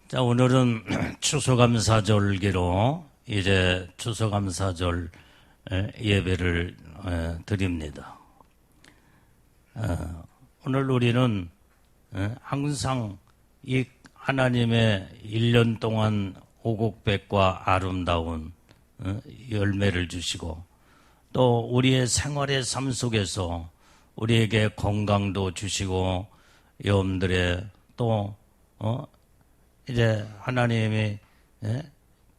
자, 오늘은 추수감사절기로 이제 추수감사절 예배를 드립니다. 오늘 우리는 항상 이 하나님의 1년 동안 오곡백과 아름다운 열매를 주시고 또 우리의 생활의 삶 속에서 우리에게 건강도 주시고 여러분들의 또 이제 하나님이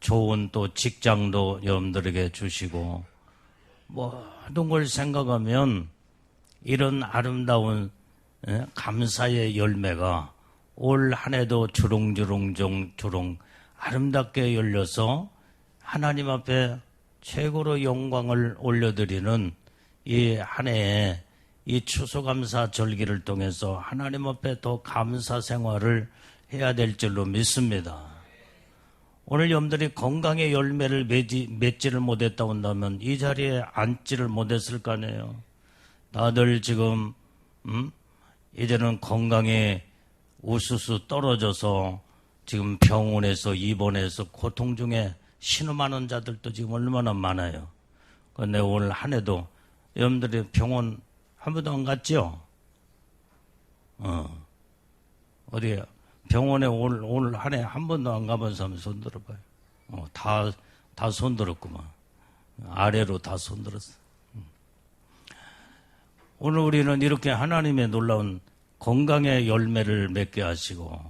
좋은 또 직장도 여러분들에게 주시고 모든 걸 생각하면 이런 아름다운 감사의 열매가 올 한 해도 주렁주렁 아름답게 열려서 하나님 앞에 최고로 영광을 올려드리는 이 한 해에 이 추수감사 절기를 통해서 하나님 앞에 더 감사 생활을 해야 될 줄로 믿습니다. 오늘 여러분들이 건강의 열매를 맺지를 못했다 한다면 이 자리에 앉지를 못했을 거 아니에요. 다들 지금 이제는 건강에 우수수 떨어져서 지금 병원에서 입원해서 고통 중에 신음하는 자들도 지금 얼마나 많아요. 그런데 오늘 한 해도 여러분들이 병원 한 번도 안 갔죠? 어디에요? 병원에 오늘 한 해 한 번도 안 가본 사람 손 들어봐요. 다 손 들었구만. 아래로 다 손 들었어. 오늘 우리는 이렇게 하나님의 놀라운 건강의 열매를 맺게 하시고,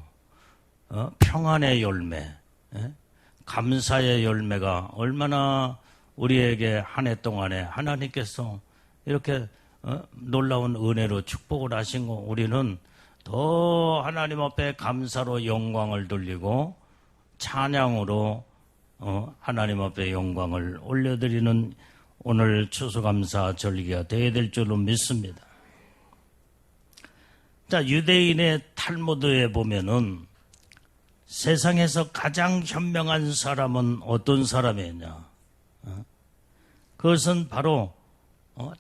평안의 열매, 감사의 열매가 얼마나 우리에게 한 해 동안에 하나님께서 이렇게 놀라운 은혜로 축복을 하신 거 우리는 더 하나님 앞에 감사로 영광을 돌리고 찬양으로 하나님 앞에 영광을 올려드리는 오늘 추수감사 절기가 되어야 될 줄로 믿습니다. 자, 유대인의 탈무드에 보면은 세상에서 가장 현명한 사람은 어떤 사람이냐? 그것은 바로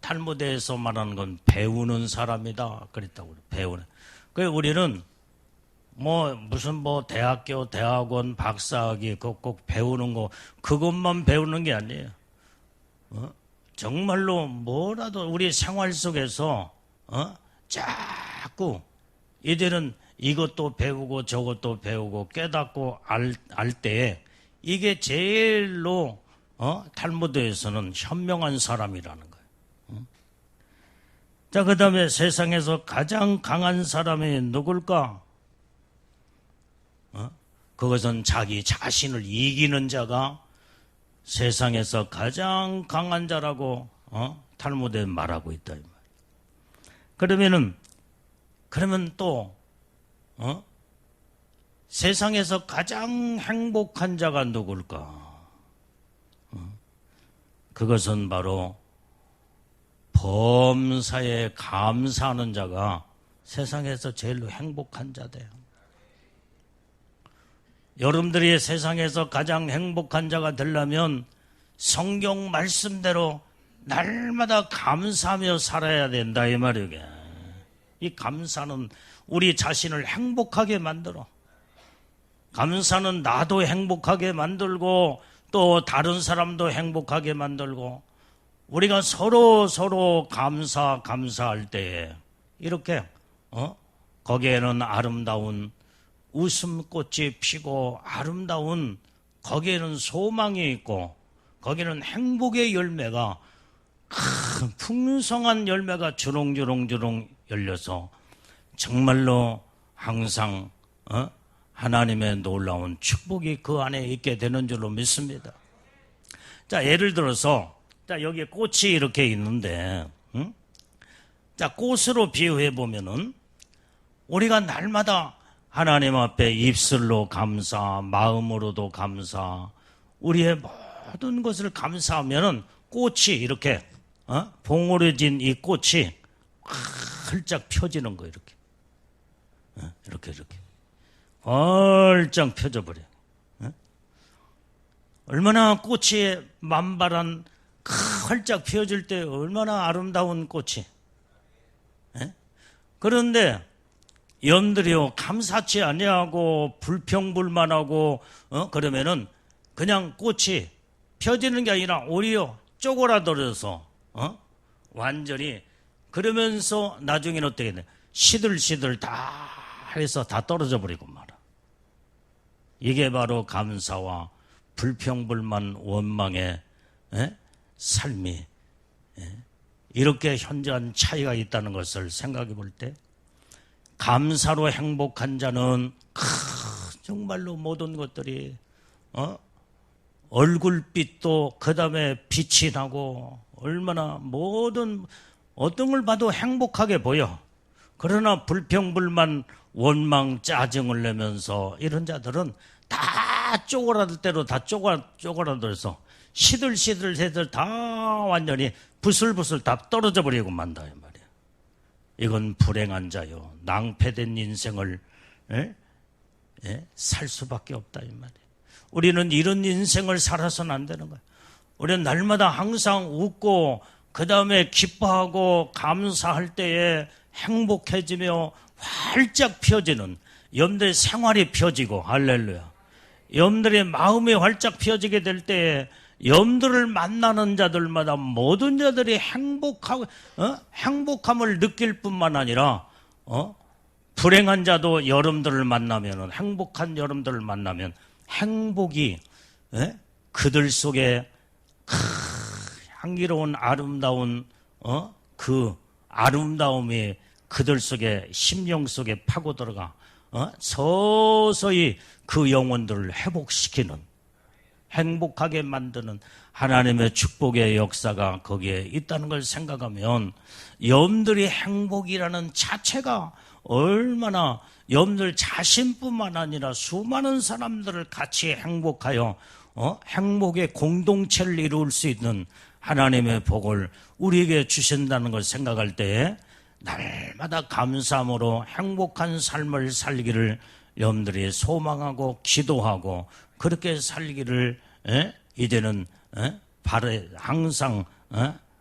탈무드에서 말하는 건 배우는 사람이다. 그랬다고 그래요. 배우는. 그래서 우리는 무슨 대학교, 대학원, 박사학위 꼭 배우는 거 그것만 배우는 게 아니에요. 정말로 뭐라도 우리 생활 속에서 자꾸 이제는 이것도 배우고 저것도 배우고 깨닫고 알 때 이게 제일로 탈무드에서는 현명한 사람이라는 거예요. 자, 그 다음에 세상에서 가장 강한 사람이 누굴까? 그것은 자기 자신을 이기는 자가 세상에서 가장 강한 자라고 탈무드에 말하고 있다. 그러면 또 세상에서 가장 행복한 자가 누굴까? 그것은 바로 범사에 감사하는 자가 세상에서 제일로 행복한 자돼요. 여러분들이 세상에서 가장 행복한 자가 되려면 성경 말씀대로 날마다 감사하며 살아야 된다 이 말이에요. 이 감사는 우리 자신을 행복하게 만들어. 감사는 나도 행복하게 만들고 또 다른 사람도 행복하게 만들고 우리가 서로 감사할 때에 이렇게 거기에는 아름다운 웃음꽃이 피고 아름다운 거기에는 소망이 있고 거기에는 행복의 열매가 큰 풍성한 열매가 주렁주렁 열려서 정말로 항상 하나님의 놀라운 축복이 그 안에 있게 되는 줄로 믿습니다. 자, 예를 들어서 자, 여기 꽃이 이렇게 있는데 자, 꽃으로 비유해 보면은 우리가 날마다 하나님 앞에 입술로 감사, 마음으로도 감사, 우리의 모든 것을 감사하면은 꽃이 이렇게 봉오려진 이 꽃이 활짝 펴지는 거예요. 이렇게 활짝 펴져 버려. 얼마나 꽃이 만발한 활짝 펴질 때 얼마나 아름다운 꽃이. 그런데 염들이요 감사치 아니하고 불평불만하고 그러면은 그냥 꽃이 펴지는 게 아니라 오히려 쪼그라들어서 완전히 그러면서 나중에는 어떻게 돼? 시들시들 다 해서 다 떨어져 버리고 말아. 이게 바로 감사와 불평불만 원망의 삶이 이렇게 현저한 차이가 있다는 것을 생각해 볼 때 감사로 행복한 자는 정말로 모든 것들이 얼굴빛도 그 다음에 빛이 나고 얼마나 모든 어떤 걸 봐도 행복하게 보여. 그러나 불평불만 원망 짜증을 내면서 이런 자들은 다 쪼그라들 대로 다 쪼그라들어서 시들시들 다 완전히 부슬부슬 다 떨어져 버리고 만다 이 말이야. 이건 불행한 자요. 낭패된 인생을 살 수밖에 없다 이 말이야. 우리는 이런 인생을 살아서는 안 되는 거야. 우리는 날마다 항상 웃고 그 다음에 기뻐하고 감사할 때에 행복해지며 활짝 펴지는 여러분들의 생활이 펴지고 할렐루야. 여러분들의 마음이 활짝 펴지게 될 때에 여러분들을 만나는 자들마다 모든 자들이 행복함을 느낄 뿐만 아니라 불행한 자도 여러분들을 만나면 행복한 여러분들을 만나면 행복이 그들 속에 향기로운 아름다운 그 아름다움이 그들 속에 심령 속에 파고 들어가 서서히 그 영혼들을 회복시키는 행복하게 만드는 하나님의 축복의 역사가 거기에 있다는 걸 생각하면 여러분들이 행복이라는 자체가 얼마나 여러분들 자신뿐만 아니라 수많은 사람들을 같이 행복하여 행복의 공동체를 이룰 수 있는 하나님의 복을 우리에게 주신다는 걸 생각할 때에 날마다 감사함으로 행복한 삶을 살기를 여러분들이 소망하고 기도하고 그렇게 살기를 이제는 항상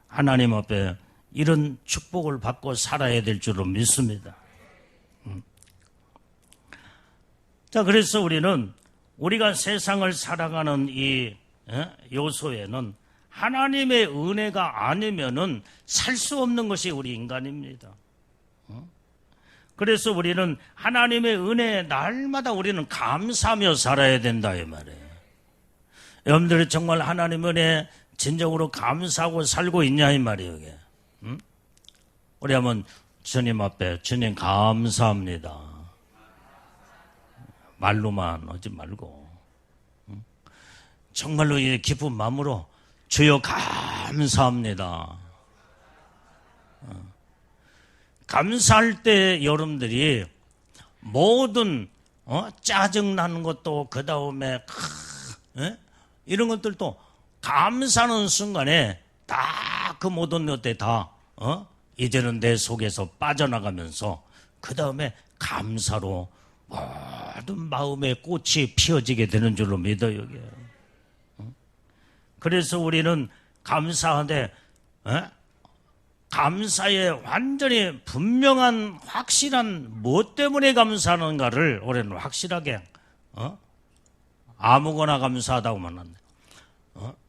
하나님 앞에 이런 축복을 받고 살아야 될 줄로 믿습니다. 자, 그래서 우리가 세상을 살아가는 이 요소에는 하나님의 은혜가 아니면은 살 수 없는 것이 우리 인간입니다. 그래서 우리는 하나님의 은혜에 날마다 우리는 감사하며 살아야 된다 이 말이에요. 여러분들이 정말 하나님 은혜에 진정으로 감사하고 살고 있냐 이 말이에요. 이게. 우리 한번 주님 앞에 주님 감사합니다. 말로만 하지 말고 정말로 이 기쁜 마음으로 주여 감사합니다. 감사할 때 여러분들이 모든 짜증나는 것도 그 다음에 이런 것들도 감사하는 순간에 다 그 모든 것들 다 이제는 내 속에서 빠져나가면서 그 다음에 감사로 모든 마음의 꽃이 피어지게 되는 줄로 믿어요. 여기. 그래서 우리는 감사하되 감사에 완전히 분명한 확실한 무엇 때문에 감사하는가를 우리는 확실하게 아무거나 감사하다고만 한다.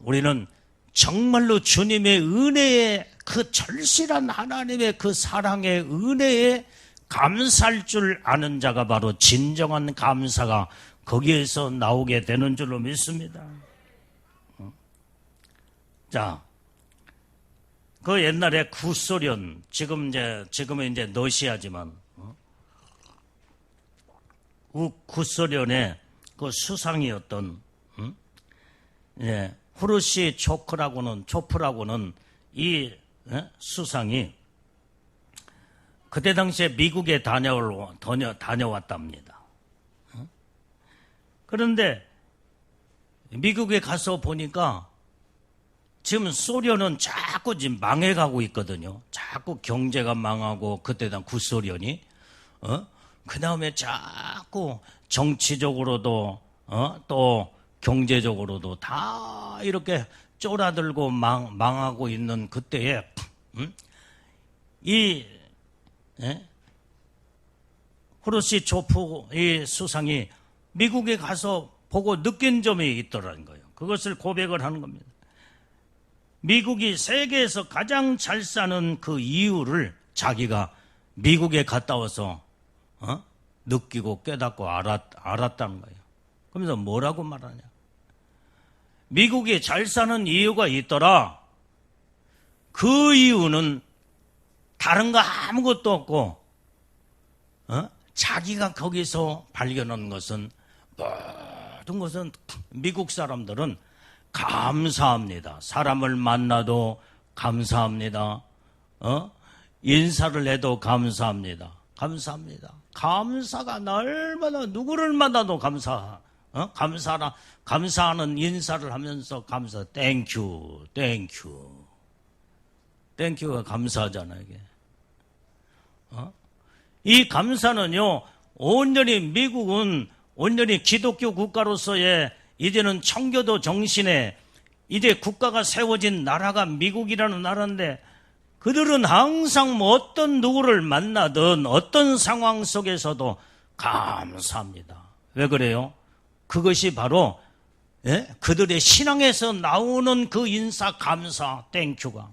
우리는 정말로 주님의 은혜에 그 절실한 하나님의 그 사랑의 은혜에 감사할 줄 아는 자가 바로 진정한 감사가 거기에서 나오게 되는 줄로 믿습니다. 자, 그 옛날에 구소련, 지금은 이제 러시아지만, 구소련의 그 수상이었던, 후르시 초프라고는 이 수상이 그때 당시에 미국에 다녀왔답니다. 그런데 미국에 가서 보니까 지금 소련은 자꾸 지금 망해가고 있거든요. 자꾸 경제가 망하고 그때 당 구소련이 그 다음에 자꾸 정치적으로도 또 경제적으로도 다 이렇게 쫄아들고 망하고 있는 그때에 후르시초프 이 수상이 미국에 가서 보고 느낀 점이 있더라는 거예요. 그것을 고백을 하는 겁니다. 미국이 세계에서 가장 잘 사는 그 이유를 자기가 미국에 갔다 와서 느끼고 깨닫고 알았다는 거예요. 그러면서 뭐라고 말하냐? 미국이 잘 사는 이유가 있더라. 그 이유는 다른 거 아무것도 없고 자기가 거기서 발견한 것은 모든 것은 미국 사람들은 감사합니다. 사람을 만나도 감사합니다. 인사를 해도 감사합니다. 감사합니다. 감사가 날마다 누구를 만나도 감사하는 인사를 하면서 감사. 땡큐, 땡큐. 땡큐가 감사하잖아요, 이게. 이 감사는요, 미국은 온전히 기독교 국가로서의 이제는 청교도 정신에 이제 국가가 세워진 나라가 미국이라는 나라인데 그들은 항상 어떤 누구를 만나든 어떤 상황 속에서도 감사합니다. 왜 그래요? 그것이 바로 그들의 신앙에서 나오는 그 인사 감사 땡큐가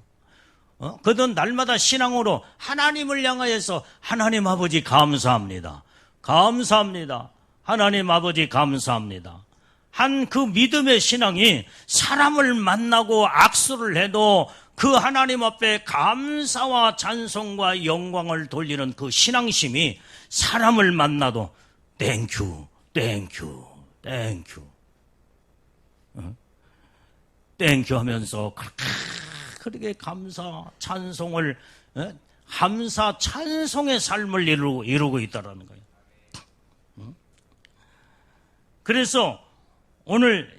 그들은 날마다 신앙으로 하나님을 향하여서 하나님 아버지 감사합니다. 감사합니다. 하나님 아버지 감사합니다. 한 그 믿음의 신앙이 사람을 만나고 악수를 해도 그 하나님 앞에 감사와 찬송과 영광을 돌리는 그 신앙심이 사람을 만나도 땡큐, 땡큐, 땡큐, 땡큐 하면서 그렇게 감사, 찬송을, 감사, 찬송의 삶을 이루고 있다는 거예요. 그래서 오늘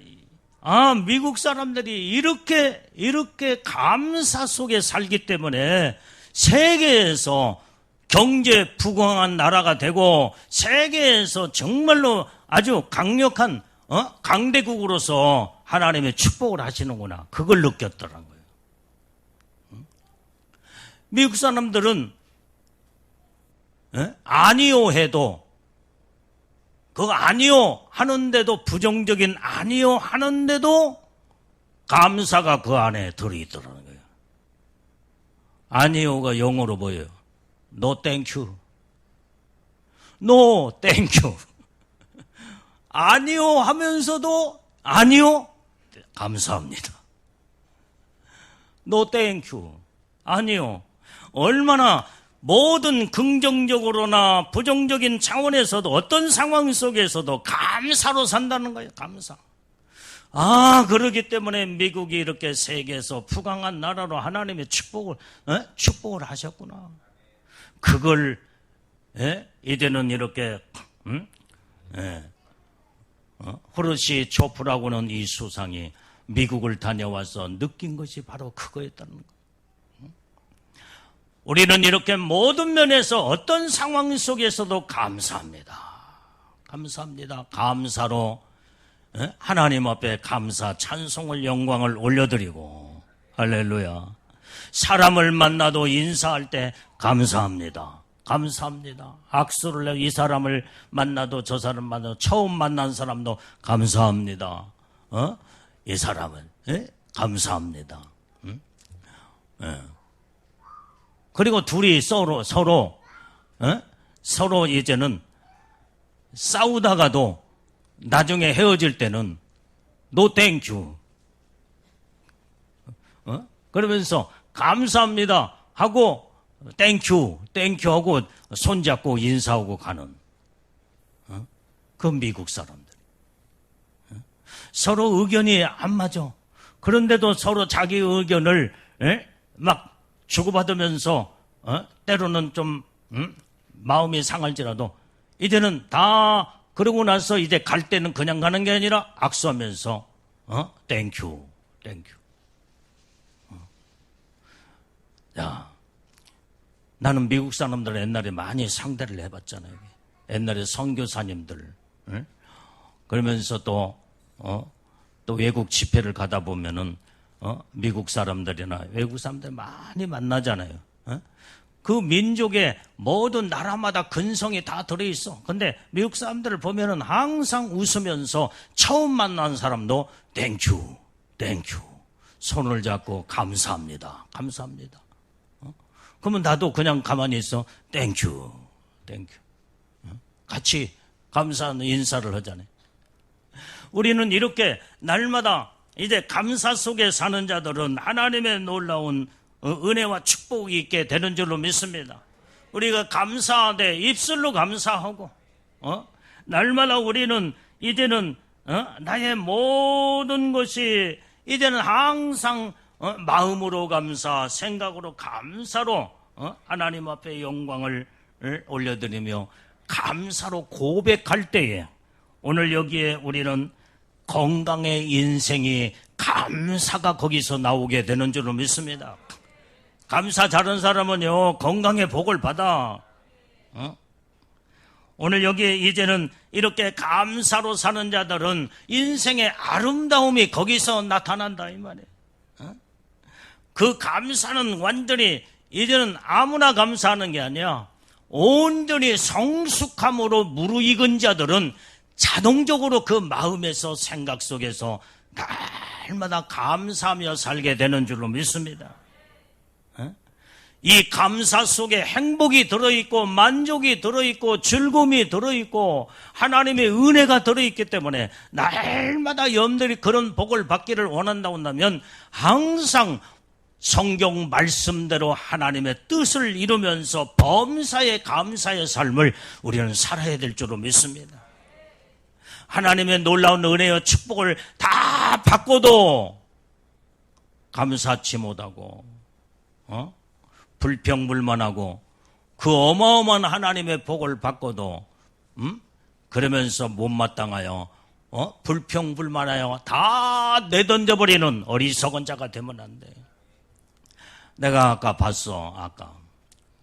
미국 사람들이 이렇게 감사 속에 살기 때문에 세계에서 경제 부강한 나라가 되고 세계에서 정말로 아주 강력한 강대국으로서 하나님의 축복을 하시는구나. 그걸 느꼈더라는 거예요. 미국 사람들은 아니요 해도 그거 아니요 하는데도 부정적인 아니요 하는데도 감사가 그 안에 들어있더라는 거예요. 아니요가 영어로 뭐예요? No thank you. No thank you. 아니요 하면서도 아니요 감사합니다. No thank you. 아니요. 얼마나 모든 긍정적으로나 부정적인 차원에서도 어떤 상황 속에서도 감사로 산다는 거예요. 감사. 그렇기 때문에 미국이 이렇게 세계에서 부강한 나라로 하나님의 축복을 하셨구나. 그걸 이제는 이렇게 후르시 초프라고는 이 수상이 미국을 다녀와서 느낀 것이 바로 그거였다는 거예요. 우리는 이렇게 모든 면에서 어떤 상황 속에서도 감사합니다. 감사합니다. 감사로 하나님 앞에 감사, 찬송을, 영광을 올려드리고 할렐루야. 사람을 만나도 인사할 때 감사합니다. 감사합니다. 악수를 해 이 사람을 만나도 저 사람 만나도 처음 만난 사람도 감사합니다. 이 사람은 감사합니다. 그리고 둘이 서로 이제는 싸우다가도 나중에 헤어질 때는 no thank you. 그러면서 감사합니다 하고 thank you 하고 손잡고 인사하고 가는 그 미국 사람들. 서로 의견이 안 맞아. 그런데도 서로 자기 의견을 막 주고받으면서 때로는 좀 마음이 상할지라도 이제는 다 그러고 나서 이제 갈 때는 그냥 가는 게 아니라 악수하면서 땡큐. 야, 나는 미국 사람들 옛날에 많이 상대를 해봤잖아요. 옛날에 선교사님들 그러면서 또 외국 집회를 가다 보면은 미국 사람들이나 외국 사람들 많이 만나잖아요. 그 민족의 모든 나라마다 근성이 다 들어있어. 근데 미국 사람들을 보면은 항상 웃으면서 처음 만난 사람도 땡큐, 땡큐. 손을 잡고 감사합니다. 감사합니다. 그러면 나도 그냥 가만히 있어. 땡큐, 땡큐. 같이 감사하는 인사를 하잖아요. 우리는 이렇게 날마다 이제 감사 속에 사는 자들은 하나님의 놀라운 은혜와 축복이 있게 되는 줄로 믿습니다. 우리가 감사하되 입술로 감사하고 날마다 우리는 이제는 나의 모든 것이 이제는 항상 마음으로 감사, 생각으로 감사로 하나님 앞에 영광을 올려드리며 감사로 고백할 때에 오늘 여기에 우리는 건강의 인생이 감사가 거기서 나오게 되는 줄로 믿습니다. 감사 잘하는 사람은요 건강의 복을 받아. 오늘 여기 이제는 이렇게 감사로 사는 자들은 인생의 아름다움이 거기서 나타난다 이 말이에요. 그 감사는 완전히 이제는 아무나 감사하는 게 아니야. 온전히 성숙함으로 무르익은 자들은 자동적으로 그 마음에서 생각 속에서 날마다 감사하며 살게 되는 줄로 믿습니다. 이 감사 속에 행복이 들어있고 만족이 들어있고 즐거움이 들어있고 하나님의 은혜가 들어있기 때문에 날마다 여러분들이 그런 복을 받기를 원한다고 한다면 항상 성경 말씀대로 하나님의 뜻을 이루면서 범사에 감사의 삶을 우리는 살아야 될 줄로 믿습니다. 하나님의 놀라운 은혜와 축복을 다 받고도 감사치 못하고 불평불만하고 그 어마어마한 하나님의 복을 받고도 그러면서 못마땅하여 불평불만하여 다 내던져버리는 어리석은 자가 되면 안 돼. 내가 아까 봤어. 아까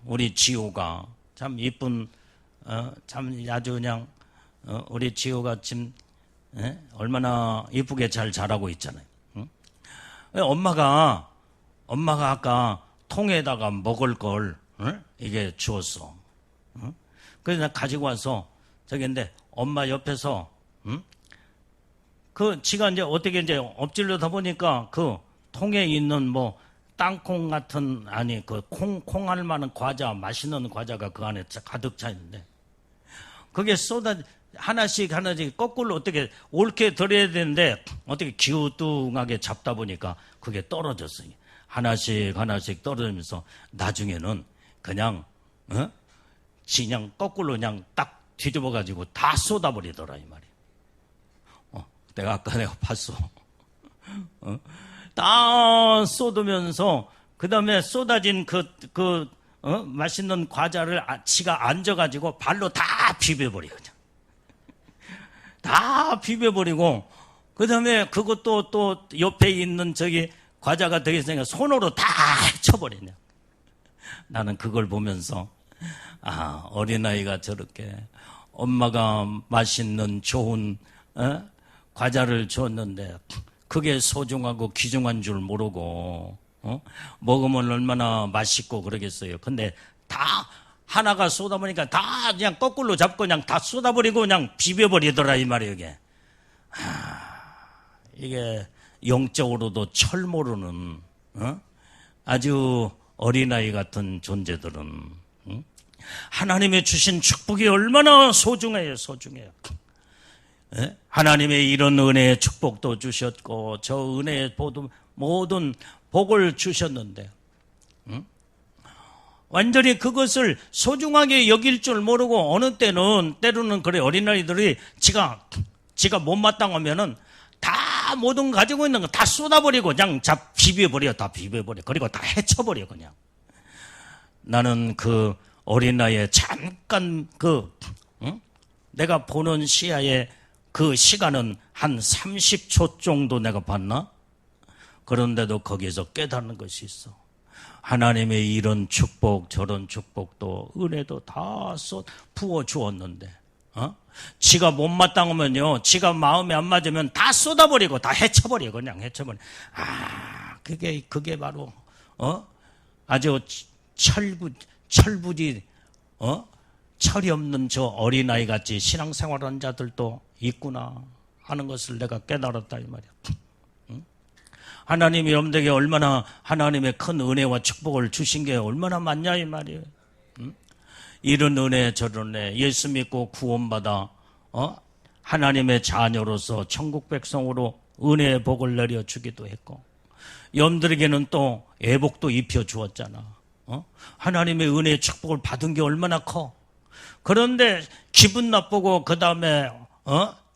우리 지호가 참 이쁜 참 아주 그냥 우리 지호가 지금 얼마나 이쁘게 잘 자라고 있잖아요. 엄마가 아까 통에다가 먹을 걸 이게 주었어. 그래서 나 가지고 와서 저기인데 엄마 옆에서 그 지가 이제 어떻게 이제 엎질러다 보니까 그 통에 있는 뭐 땅콩 같은 아니 그 콩알 만한 과자 맛있는 과자가 그 안에 가득 차 있는데 그게 하나씩 거꾸로 어떻게 옳게 들어야 되는데 어떻게 기우뚱하게 잡다 보니까 그게 떨어졌어요. 하나씩 떨어지면서 나중에는 그냥 그냥 거꾸로 그냥 딱 뒤집어 가지고 다 쏟아버리더라 이 말이야. 내가 봤어. 다 쏟으면서 그 다음에 쏟아진 맛있는 과자를 지가 앉아가지고 발로 다 비벼버려 그냥. 다 비벼버리고 그 다음에 그것도 또 옆에 있는 저기 과자가 더 있으니까 손으로 다 쳐버리냐. 나는 그걸 보면서 어린아이가 저렇게 엄마가 맛있는 좋은 과자를 줬는데 그게 소중하고 귀중한 줄 모르고 먹으면 얼마나 맛있고 그러겠어요. 근데 다 하나가 쏟아보니까 다 그냥 거꾸로 잡고 그냥 다 쏟아버리고 그냥 비벼버리더라 이 말이에요. 이게 영적으로도 철 모르는 아주 어린아이 같은 존재들은 하나님의 주신 축복이 얼마나 소중해요. 하나님의 이런 은혜의 축복도 주셨고 저 은혜의 모든 복을 주셨는데 완전히 그것을 소중하게 여길 줄 모르고 어느 때로는 그래 어린아이들이 지가 못마땅하면은 다 모든 가지고 있는 거 다 쏟아버리고 그냥 비벼버려. 그리고 다 헤쳐버려 그냥. 나는 그 어린아이의 잠깐 내가 보는 시야에 그 시간은 한 30초 정도 내가 봤나? 그런데도 거기에서 깨닫는 것이 있어. 하나님의 이런 축복 저런 축복도 은혜도 다 부어주었는데 지가 못마땅하면요 지가 마음에 안 맞으면 다 쏟아버리고 다 헤쳐버려 그냥 헤쳐버려. 그게 바로 아주 철부지 철이 없는 저 어린아이 같이 신앙생활하는 자들도 있구나 하는 것을 내가 깨달았다 이 말이야. 하나님이 여러분들에게 얼마나 하나님의 큰 은혜와 축복을 주신 게 얼마나 많냐 이 말이에요. 이런 은혜 저런 은혜 예수 믿고 구원받아 하나님의 자녀로서 천국 백성으로 은혜의 복을 내려주기도 했고 여러분들에게는 또 애복도 입혀주었잖아. 하나님의 은혜의 축복을 받은 게 얼마나 커. 그런데 기분 나쁘고 그 다음에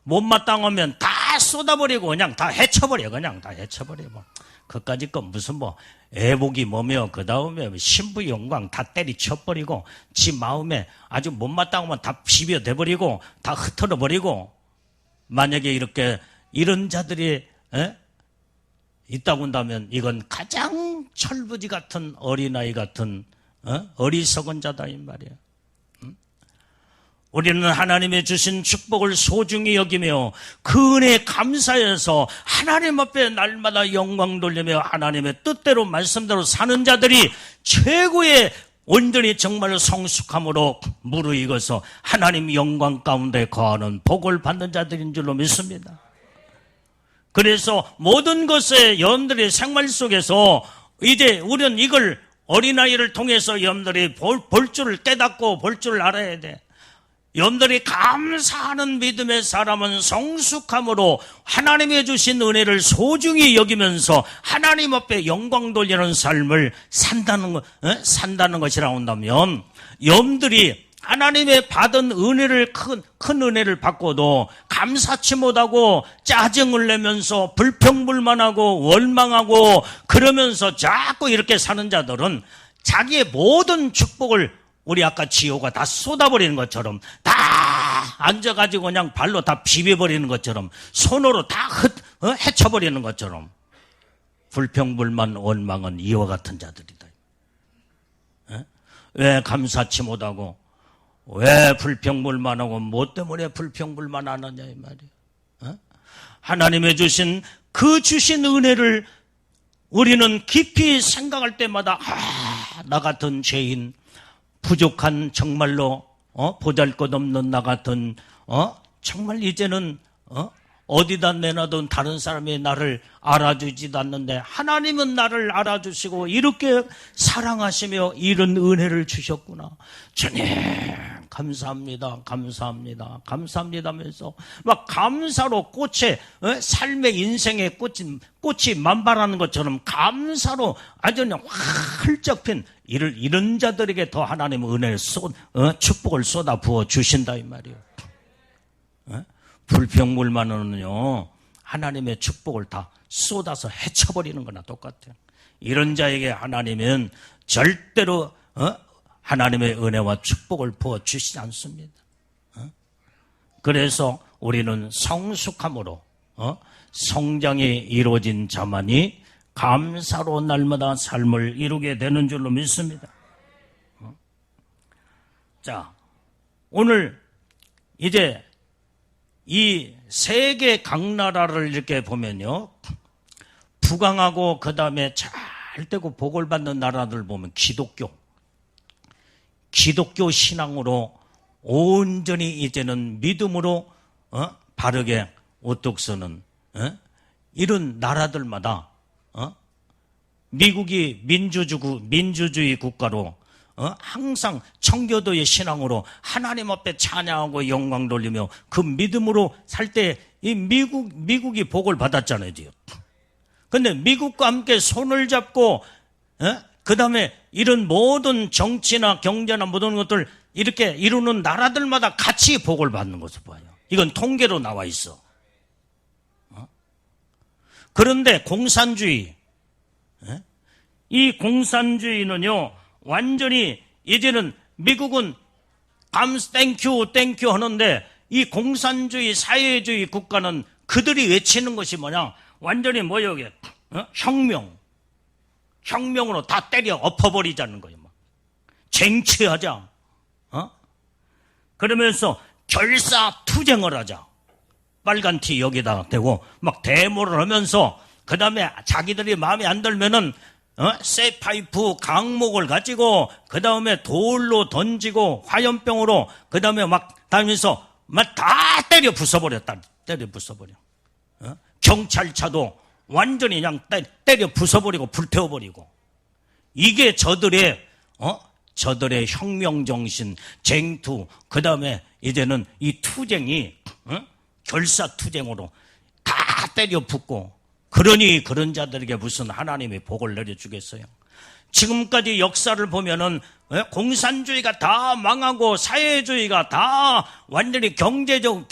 못마땅하면 다 쏟아버리고 그냥 다 헤쳐버려. 그냥 다 헤쳐버리고. 그까짓 건 무슨 뭐 애복이 뭐며 그 다음에 신부 영광 다 때리쳐버리고 지 마음에 아주 못마땅하면 다 비벼대버리고 다 흩어버리고 만약에 이렇게 이런 자들이 있다고 한다면 이건 가장 철부지 같은 어린아이 같은 어리석은 자다 이 말이에요. 우리는 하나님의 주신 축복을 소중히 여기며 그 은혜에 감사해서 하나님 앞에 날마다 영광 돌리며 하나님의 뜻대로 말씀대로 사는 자들이 최고의 온전히 정말 성숙함으로 무르익어서 하나님 영광 가운데 거하는 복을 받는 자들인 줄로 믿습니다. 그래서 모든 것에 여러분들의 생활 속에서 이제 우리는 이걸 어린아이를 통해서 여러분들이 볼 줄을 깨닫고 볼 줄을 알아야 돼. 여러분들이 감사하는 믿음의 사람은 성숙함으로 하나님이 주신 은혜를 소중히 여기면서 하나님 앞에 영광 돌리는 삶을 산다는 것이라고 한다면 여러분들이 하나님의 받은 은혜를 큰 은혜를 받고도 감사치 못하고 짜증을 내면서 불평불만하고 원망하고 그러면서 자꾸 이렇게 사는 자들은 자기의 모든 축복을 우리 아까 지호가 다 쏟아버리는 것처럼 다 앉아가지고 그냥 발로 다 비벼버리는 것처럼 손으로 다 헤쳐버리는 것처럼 불평불만 원망은 이와 같은 자들이다. 왜 감사치 못하고 왜 불평불만하고 뭐 때문에 불평불만하느냐 이 말이에요. 하나님의 주신 그 주신 은혜를 우리는 깊이 생각할 때마다 나 같은 죄인 부족한 정말로 보잘것없는 나 같은 정말 이제는 어디다 내놔도 다른 사람이 나를 알아주지도 않는데 하나님은 나를 알아주시고 이렇게 사랑하시며 이런 은혜를 주셨구나. 주님 감사합니다 감사합니다 감사합니다 하면서 막 감사로 삶의 인생의 꽃이 만발하는 것처럼 감사로 아주 그냥 활짝 핀 이런 자들에게 더 하나님의 은혜를 축복을 쏟아 부어 주신다 이 말이에요. 불평불만은요 하나님의 축복을 다 쏟아서 헤쳐버리는 거나 똑같아요. 이런 자에게 하나님은 절대로 하나님의 은혜와 축복을 부어주시지 않습니다. 그래서 우리는 성숙함으로 성장이 이루어진 자만이 감사로 날마다 삶을 이루게 되는 줄로 믿습니다. 자, 오늘 이제 이 세계 각 나라를 이렇게 보면요 부강하고 그 다음에 잘 되고 복을 받는 나라들 보면 기독교 신앙으로 온전히 이제는 믿음으로 바르게 오뚝 서는 이런 나라들마다 미국이 민주주의 국가로 항상 청교도의 신앙으로 하나님 앞에 찬양하고 영광 돌리며 그 믿음으로 살 때 이 미국이 복을 받았잖아요. 근데 미국과 함께 손을 잡고 그 다음에 이런 모든 정치나 경제나 모든 것들 이렇게 이루는 나라들마다 같이 복을 받는 것을 봐요. 이건 통계로 나와 있어. 그런데 공산주의 이 공산주의는요 완전히 이제는 미국은 땡큐 하는데 이 공산주의 사회주의 국가는 그들이 외치는 것이 뭐냐 완전히 뭐예요 이게 혁명으로 다 때려 엎어버리자는 거예요. 쟁취하자 그러면서 결사투쟁을 하자. 빨간 티 여기다 대고 막 데모를 하면서 그 다음에 자기들이 마음에 안 들면은 쇠 파이프 강목을 가지고 그 다음에 돌로 던지고 화염병으로 그 다음에 막 다니면서 막 다 때려 부숴버렸다. 때려 부숴버려. 경찰차도 완전히 그냥 때려 부숴버리고 불태워버리고. 이게 저들의 혁명정신, 쟁투, 그 다음에 이제는 이 투쟁이, 결사투쟁으로 다 때려 붓고, 그러니 그런 자들에게 무슨 하나님의 복을 내려주겠어요? 지금까지 역사를 보면은, 공산주의가 다 망하고, 사회주의가 다 완전히 경제로,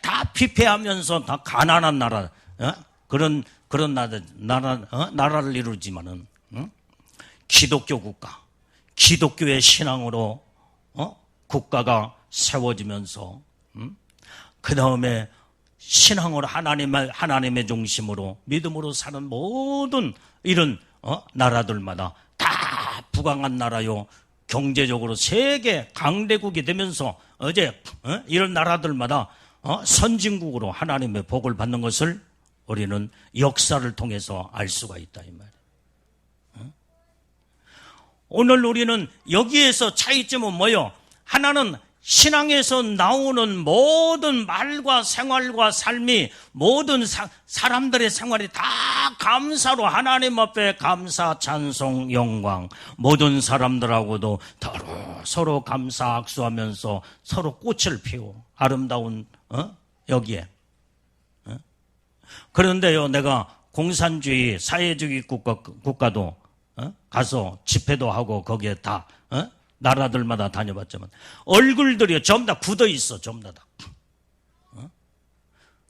다 피폐하면서 다 가난한 나라, 그런 나라를 이루지만은, 기독교 국가, 기독교의 신앙으로 국가가 세워지면서 그 다음에 신앙으로 하나님의 중심으로 믿음으로 사는 모든 이런 나라들마다 다 부강한 나라요. 경제적으로 세계 강대국이 되면서 이런 나라들마다 선진국으로 하나님의 복을 받는 것을 우리는 역사를 통해서 알 수가 있다 이 말이에요. 오늘 우리는 여기에서 차이점은 뭐요? 하나는 신앙에서 나오는 모든 말과 생활과 삶이 모든 사람들의 생활이 다 감사로 하나님 앞에 감사, 찬송, 영광 모든 사람들하고도 서로 감사 악수하면서 서로 꽃을 피워 아름다운 여기에 그런데요 내가 공산주의 사회주의 국가도 가서 집회도 하고 거기에 다 나라들마다 다녀봤지만 얼굴들이 전부 다 굳어 있어 전부 다.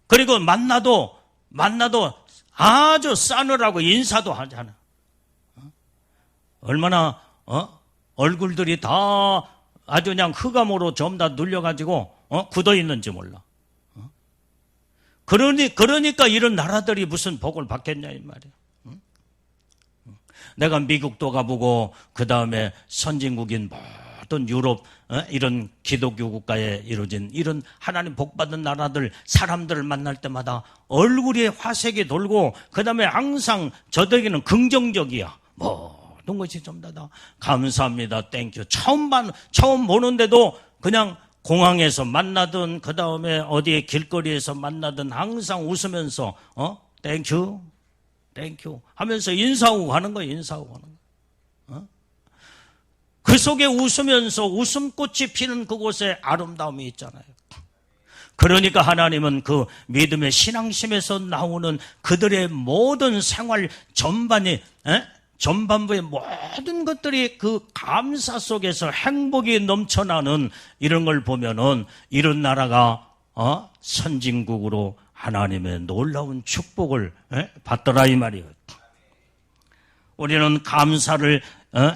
그리고 만나도 아주 싸늘하고 인사도 하잖아. 얼마나 얼굴들이 다 아주 그냥 흑암으로 전부 다 눌려가지고 굳어 있는지 몰라. 그러니까 이런 나라들이 무슨 복을 받겠냐 이 말이야. 내가 미국도 가보고 그 다음에 선진국인 모든 유럽 이런 기독교 국가에 이루어진 이런 하나님 복받은 나라들 사람들을 만날 때마다 얼굴에 화색이 돌고 그 다음에 항상 저들에게는 긍정적이야. 모든 것이 전부 다 감사합니다. 땡큐. 처음 보는데도 그냥 공항에서 만나든 그 다음에 어디에 길거리에서 만나든 항상 웃으면서 땡큐 땡큐 하면서 인사하고 가는 거예요. 인사하고 가는 거예요. 그 속에 웃으면서 웃음꽃이 피는 그곳에 아름다움이 있잖아요. 그러니까 하나님은 그 믿음의 신앙심에서 나오는 그들의 모든 생활 전반부의 모든 것들이 그 감사 속에서 행복이 넘쳐나는 이런 걸 보면은 이런 나라가 선진국으로 하나님의 놀라운 축복을 받더라 이 말이에요. 우리는 감사를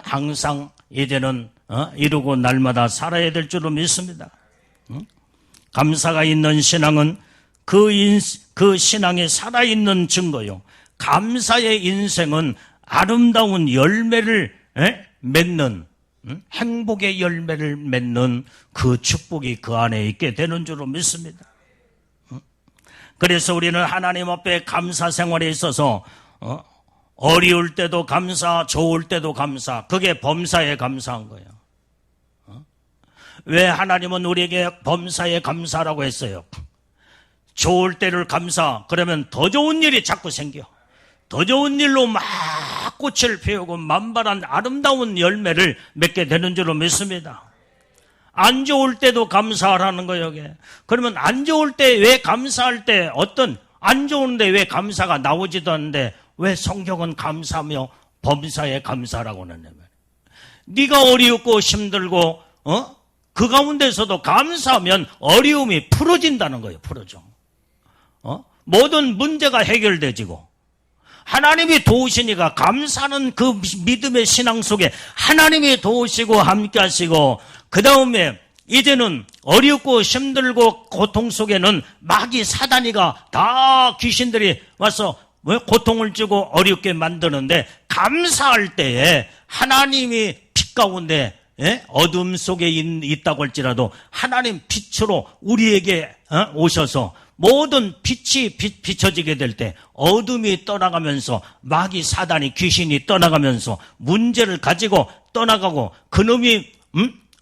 항상 이제는 이루고 날마다 살아야 될 줄로 믿습니다. 감사가 있는 신앙은 그 신앙이 살아있는 증거요. 감사의 인생은 아름다운 열매를 맺는 행복의 열매를 맺는 그 축복이 그 안에 있게 되는 줄로 믿습니다. 그래서 우리는 하나님 앞에 감사 생활에 있어서 어려울 때도 감사, 좋을 때도 감사, 그게 범사에 감사한 거예요. 왜 하나님은 우리에게 범사에 감사라고 했어요? 좋을 때를 감사, 그러면 더 좋은 일이 자꾸 생겨. 더 좋은 일로 막 꽃을 피우고 만발한 아름다운 열매를 맺게 되는 줄로 믿습니다. 안 좋을 때도 감사하라는 거예요, 여기. 그러면 안 좋을 때 왜 감사할 때 안 좋은데 왜 감사가 나오지도 않는데 왜 성경은 감사하며 범사에 감사라고 하냐면 네가 어렵고 힘들고 그 가운데서도 감사하면 어려움이 풀어진다는 거예요. 풀어져. 모든 문제가 해결되지고 하나님이 도우시니까 감사는 그 믿음의 신앙 속에 하나님이 도우시고 함께 하시고 그 다음에 이제는 어렵고 힘들고 고통 속에는 마귀 사단이가 다 귀신들이 와서 고통을 주고 어렵게 만드는데 감사할 때에 하나님이 빛 가운데 어둠 속에 있다고 할지라도 하나님 빛으로 우리에게 오셔서 모든 빛이 비춰지게 될 때 어둠이 떠나가면서 마귀 사단이 귀신이 떠나가면서 문제를 가지고 떠나가고 그놈이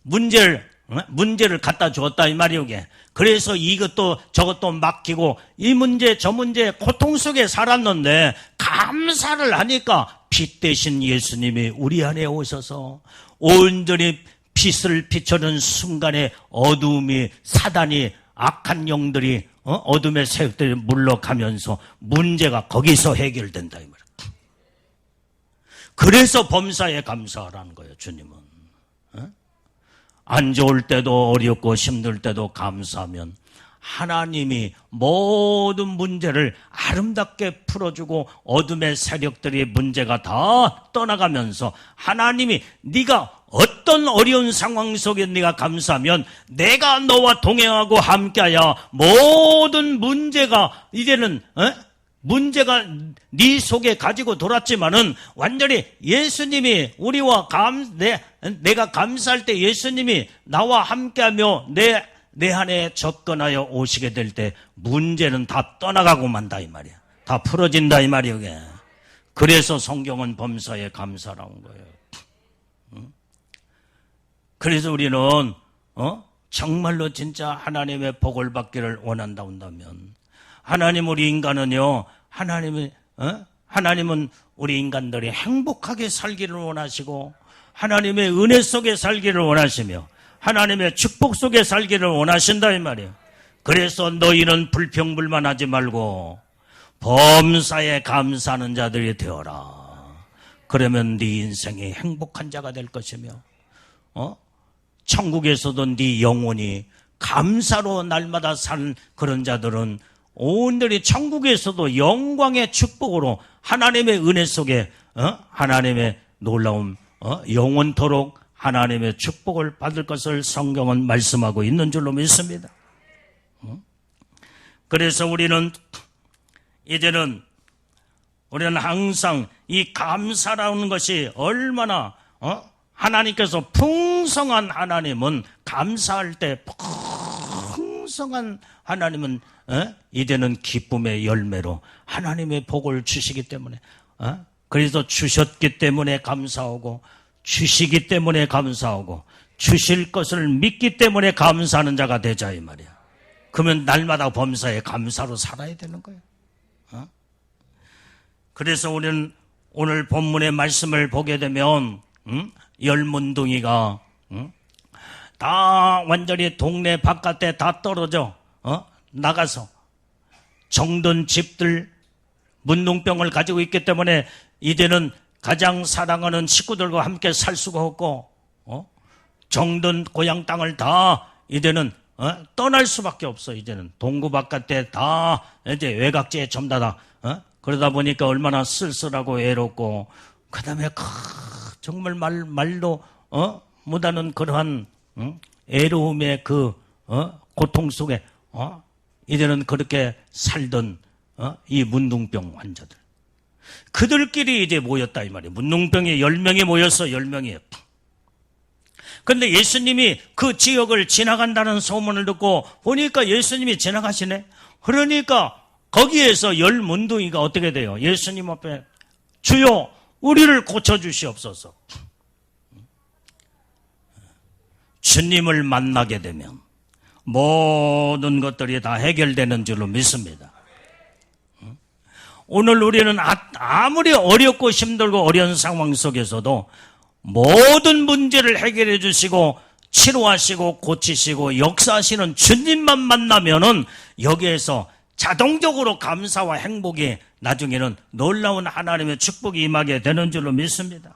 문제를 갖다 주었다 이 말이오. 그래서 이것도 저것도 막히고 이 문제 저 문제 고통 속에 살았는데 감사를 하니까 빛 대신 예수님이 우리 안에 오셔서 온전히 빛을 비춰는 순간에 어둠이 사단이 악한 영들이 어둠의 세력들이 물러가면서 문제가 거기서 해결된다 이 말이에요. 그래서 범사에 감사하라는 거예요. 주님은 안 좋을 때도 어렵고 힘들 때도 감사하면 하나님이 모든 문제를 아름답게 풀어주고 어둠의 세력들이 문제가 다 떠나가면서 하나님이 네가 어떤 어려운 상황 속에 네가 감사하면 내가 너와 동행하고 함께하여 모든 문제가 이제는 문제가 네 속에 가지고 돌았지만은 완전히 예수님이 우리와 내가 감사할 때 예수님이 나와 함께하며 내 안에 접근하여 오시게 될 때 문제는 다 떠나가고 만다 이 말이야. 다 풀어진다 이 말이야. 그래서 성경은 범사에 감사라는 거예요. 그래서 우리는 정말로 진짜 하나님의 복을 받기를 원한다 한다면 하나님 우리 인간은요 하나님은 우리 인간들이 행복하게 살기를 원하시고 하나님의 은혜 속에 살기를 원하시며 하나님의 축복 속에 살기를 원하신다 이 말이에요. 그래서 너희는 불평불만하지 말고 범사에 감사하는 자들이 되어라. 그러면 네 인생이 행복한 자가 될 것이며 천국에서도 네 영혼이 감사로 날마다 사는 그런 자들은 온전히 천국에서도 영광의 축복으로 하나님의 은혜 속에 하나님의 놀라운 영원토록 하나님의 축복을 받을 것을 성경은 말씀하고 있는 줄로 믿습니다. 그래서 우리는 항상 이 감사라는 것이 얼마나 하나님께서 풍성한 하나님은 감사할 때 풍성한 하나님은 이제는 기쁨의 열매로 하나님의 복을 주시기 때문에 그래서 주셨기 때문에 감사하고 주시기 때문에 감사하고 주실 것을 믿기 때문에 감사하는 자가 되자 이 말이야. 그러면 날마다 범사에 감사로 살아야 되는 거예요. 그래서 우리는 오늘 본문의 말씀을 보게 되면 열문둥이가 다 완전히 동네 바깥에 다 떨어져 나가서 정든 집들 문둥병을 가지고 있기 때문에 이제는 가장 사랑하는 식구들과 함께 살 수가 없고 정든 고향 땅을 다 이제는 떠날 수밖에 없어. 이제는 동구 바깥에 다 이제 외곽지에 전부 다 그러다 보니까 얼마나 쓸쓸하고 외롭고 그다음에 정말 말도 못하는 그러한 애로움의 그 고통 속에 이제는 그렇게 살던 이 문둥병 환자들 그들끼리 이제 모였다 이 말이에요. 문둥병이 10명이 모였어. 10명이에요. 그런데 예수님이 그 지역을 지나간다는 소문을 듣고 보니까 예수님이 지나가시네. 그러니까 거기에서 열문둥이가 어떻게 돼요? 예수님 앞에 주여 우리를 고쳐주시옵소서. 주님을 만나게 되면 모든 것들이 다 해결되는 줄로 믿습니다. 오늘 우리는 아무리 어렵고 힘들고 어려운 상황 속에서도 모든 문제를 해결해 주시고 치료하시고 고치시고 역사하시는 주님만 만나면은 여기에서 자동적으로 감사와 행복이 나중에는 놀라운 하나님의 축복이 임하게 되는 줄로 믿습니다.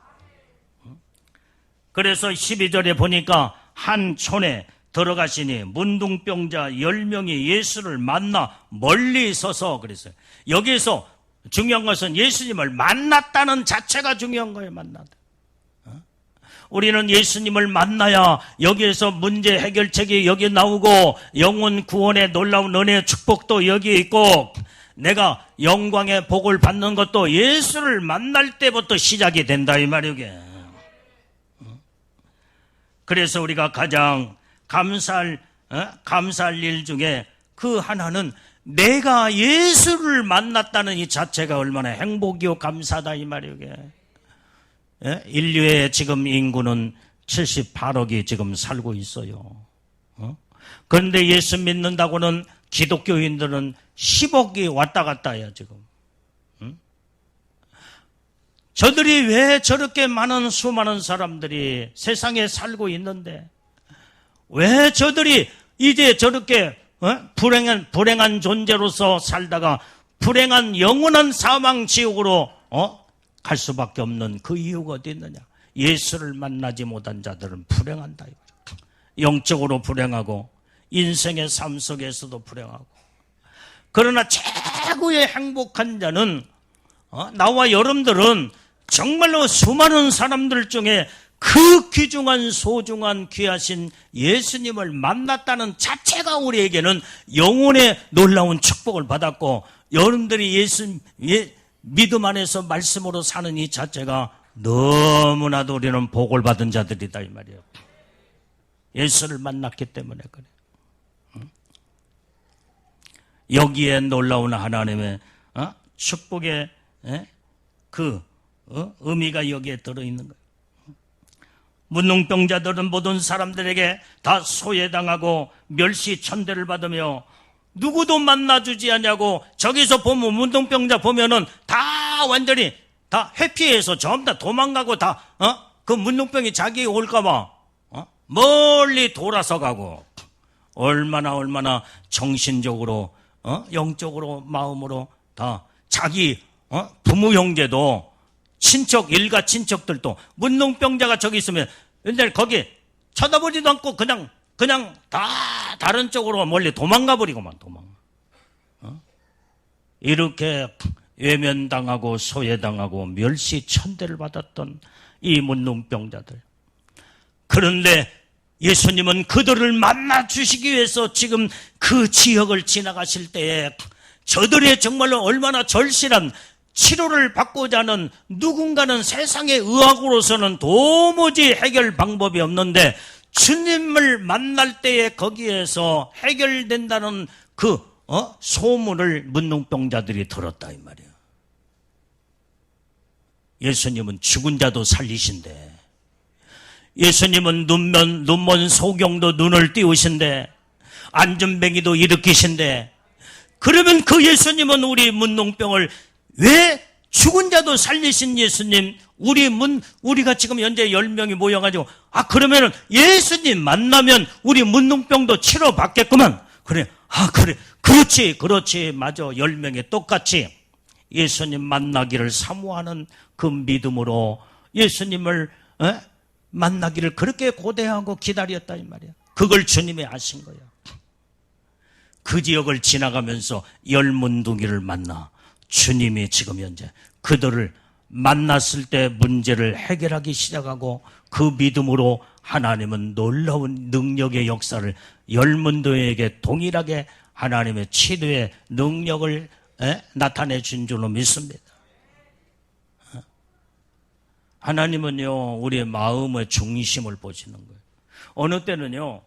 그래서 12절에 보니까 한 촌에 들어가시니 문둥병자 10명이 예수를 만나 멀리 서서 그랬어요. 여기에서 중요한 것은 예수님을 만났다는 자체가 중요한 거예요. 만났다. 우리는 예수님을 만나야 여기에서 문제 해결책이 여기 나오고 영혼 구원의 놀라운 은혜의 축복도 여기 있고 내가 영광의 복을 받는 것도 예수를 만날 때부터 시작이 된다 이 말이게. 그래서 우리가 가장 감사할 일 중에 그 하나는 내가 예수를 만났다는 이 자체가 얼마나 행복이요 감사다 이 말이에요. 예? 인류의 지금 인구는 78억이 지금 살고 있어요. 그런데 예수 믿는다고는 기독교인들은 10억이 왔다 갔다 해요 지금. 저들이 왜 저렇게 많은 수많은 사람들이 세상에 살고 있는데 왜 저들이 이제 저렇게 불행한 존재로서 살다가 불행한 영원한 사망 지옥으로 갈 수밖에 없는 그 이유가 어디 있느냐? 예수를 만나지 못한 자들은 불행한다. 영적으로 불행하고 인생의 삶 속에서도 불행하고. 그러나 최고의 행복한 자는 나와 여러분들은 정말로 수많은 사람들 중에 그 귀중한 소중한 귀하신 예수님을 만났다는 자체가 우리에게는 영혼의 놀라운 축복을 받았고, 여러분들이 믿음 안에서 말씀으로 사는 이 자체가 너무나도 우리는 복을 받은 자들이다 이 말이에요. 예수를 만났기 때문에 그래. 여기에 놀라운 하나님의 축복의 그 의미가 여기에 들어있는 거예요. 문둥병자들은 모든 사람들에게 다 소외당하고 멸시천대를 받으며 누구도 만나주지 않냐고. 저기서 보면 문둥병자 보면은 다 완전히 다 회피해서 전부 다 도망가고 다 그 문둥병이 자기에게 올까봐 멀리 돌아서 가고. 얼마나 정신적으로 영적으로 마음으로 다 자기 부모 형제도 친척 일가 친척들도 문둥병자가 저기 있으면 근데 거기 쳐다보지도 않고 그냥 다 다른 쪽으로 멀리 도망가 버리고만 도망가. 이렇게 외면당하고 소외당하고 멸시천대를 받았던 이 문둥병자들. 그런데 예수님은 그들을 만나 주시기 위해서 지금 그 지역을 지나가실 때에 저들의 정말로 얼마나 절실한 치료를 받고자 하는 누군가는 세상의 의학으로서는 도무지 해결 방법이 없는데 주님을 만날 때에 거기에서 해결된다는 그 소문을 문둥병자들이 들었다 이 말이에요. 예수님은 죽은 자도 살리신대. 예수님은 눈먼 소경도 눈을 띄우신대. 안전뱅이도 일으키신대. 그러면 그 예수님은 우리 문둥병을 왜 죽은 자도 살리신 예수님, 우리가 지금 현재 10명이 모여가지고, 그러면은 예수님 만나면 우리 문둥병도 치료받겠구만. 그래. 그렇지. 맞아. 10명이 똑같이 예수님 만나기를 사모하는 그 믿음으로 예수님을, 만나기를 그렇게 고대하고 기다렸다, 이 말이야. 그걸 주님이 아신 거야. 그 지역을 지나가면서 10문둥이를 만나 주님이 지금 현재 그들을 만났을 때 문제를 해결하기 시작하고 그 믿음으로 하나님은 놀라운 능력의 역사를 10문둥이에게 동일하게 하나님의 치료의 능력을 나타내 준 줄로 믿습니다. 하나님은요, 우리의 마음의 중심을 보시는 거예요. 어느 때는요,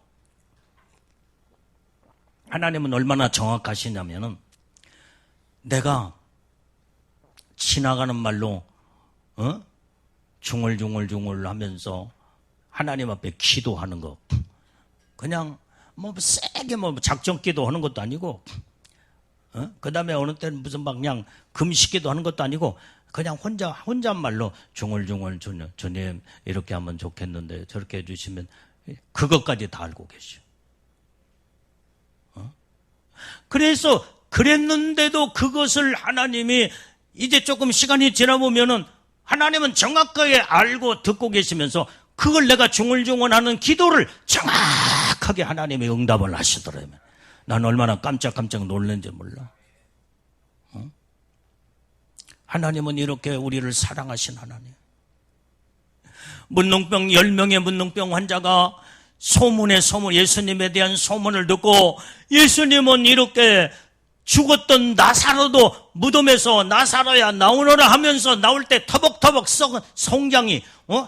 하나님은 얼마나 정확하시냐면은 내가 지나가는 말로 중얼중얼 하면서 하나님 앞에 기도하는 거, 그냥 세게 작정 기도하는 것도 아니고, 그 다음에 어느 때는 무슨 그냥 금식기도 하는 것도 아니고 그냥 혼잣말로 중얼중얼 주님 이렇게 하면 좋겠는데 저렇게 해주시면, 그것까지 다 알고 계셔. 그래서 그랬는데도 그것을 하나님이 이제 조금 시간이 지나보면은 하나님은 정확하게 알고 듣고 계시면서 그걸 내가 중얼중얼하는 기도를 정확하게 하나님이 응답을 하시더라고요. 난 얼마나 깜짝 놀랐는지 몰라. 하나님은 이렇게 우리를 사랑하신 하나님. 문둥병 10명의 문둥병 환자가 예수님에 대한 소문을 듣고 예수님은 이렇게 죽었던 나사로도 무덤에서 나사로야 나오너라 하면서 나올 때 터벅터벅 썩은 성장이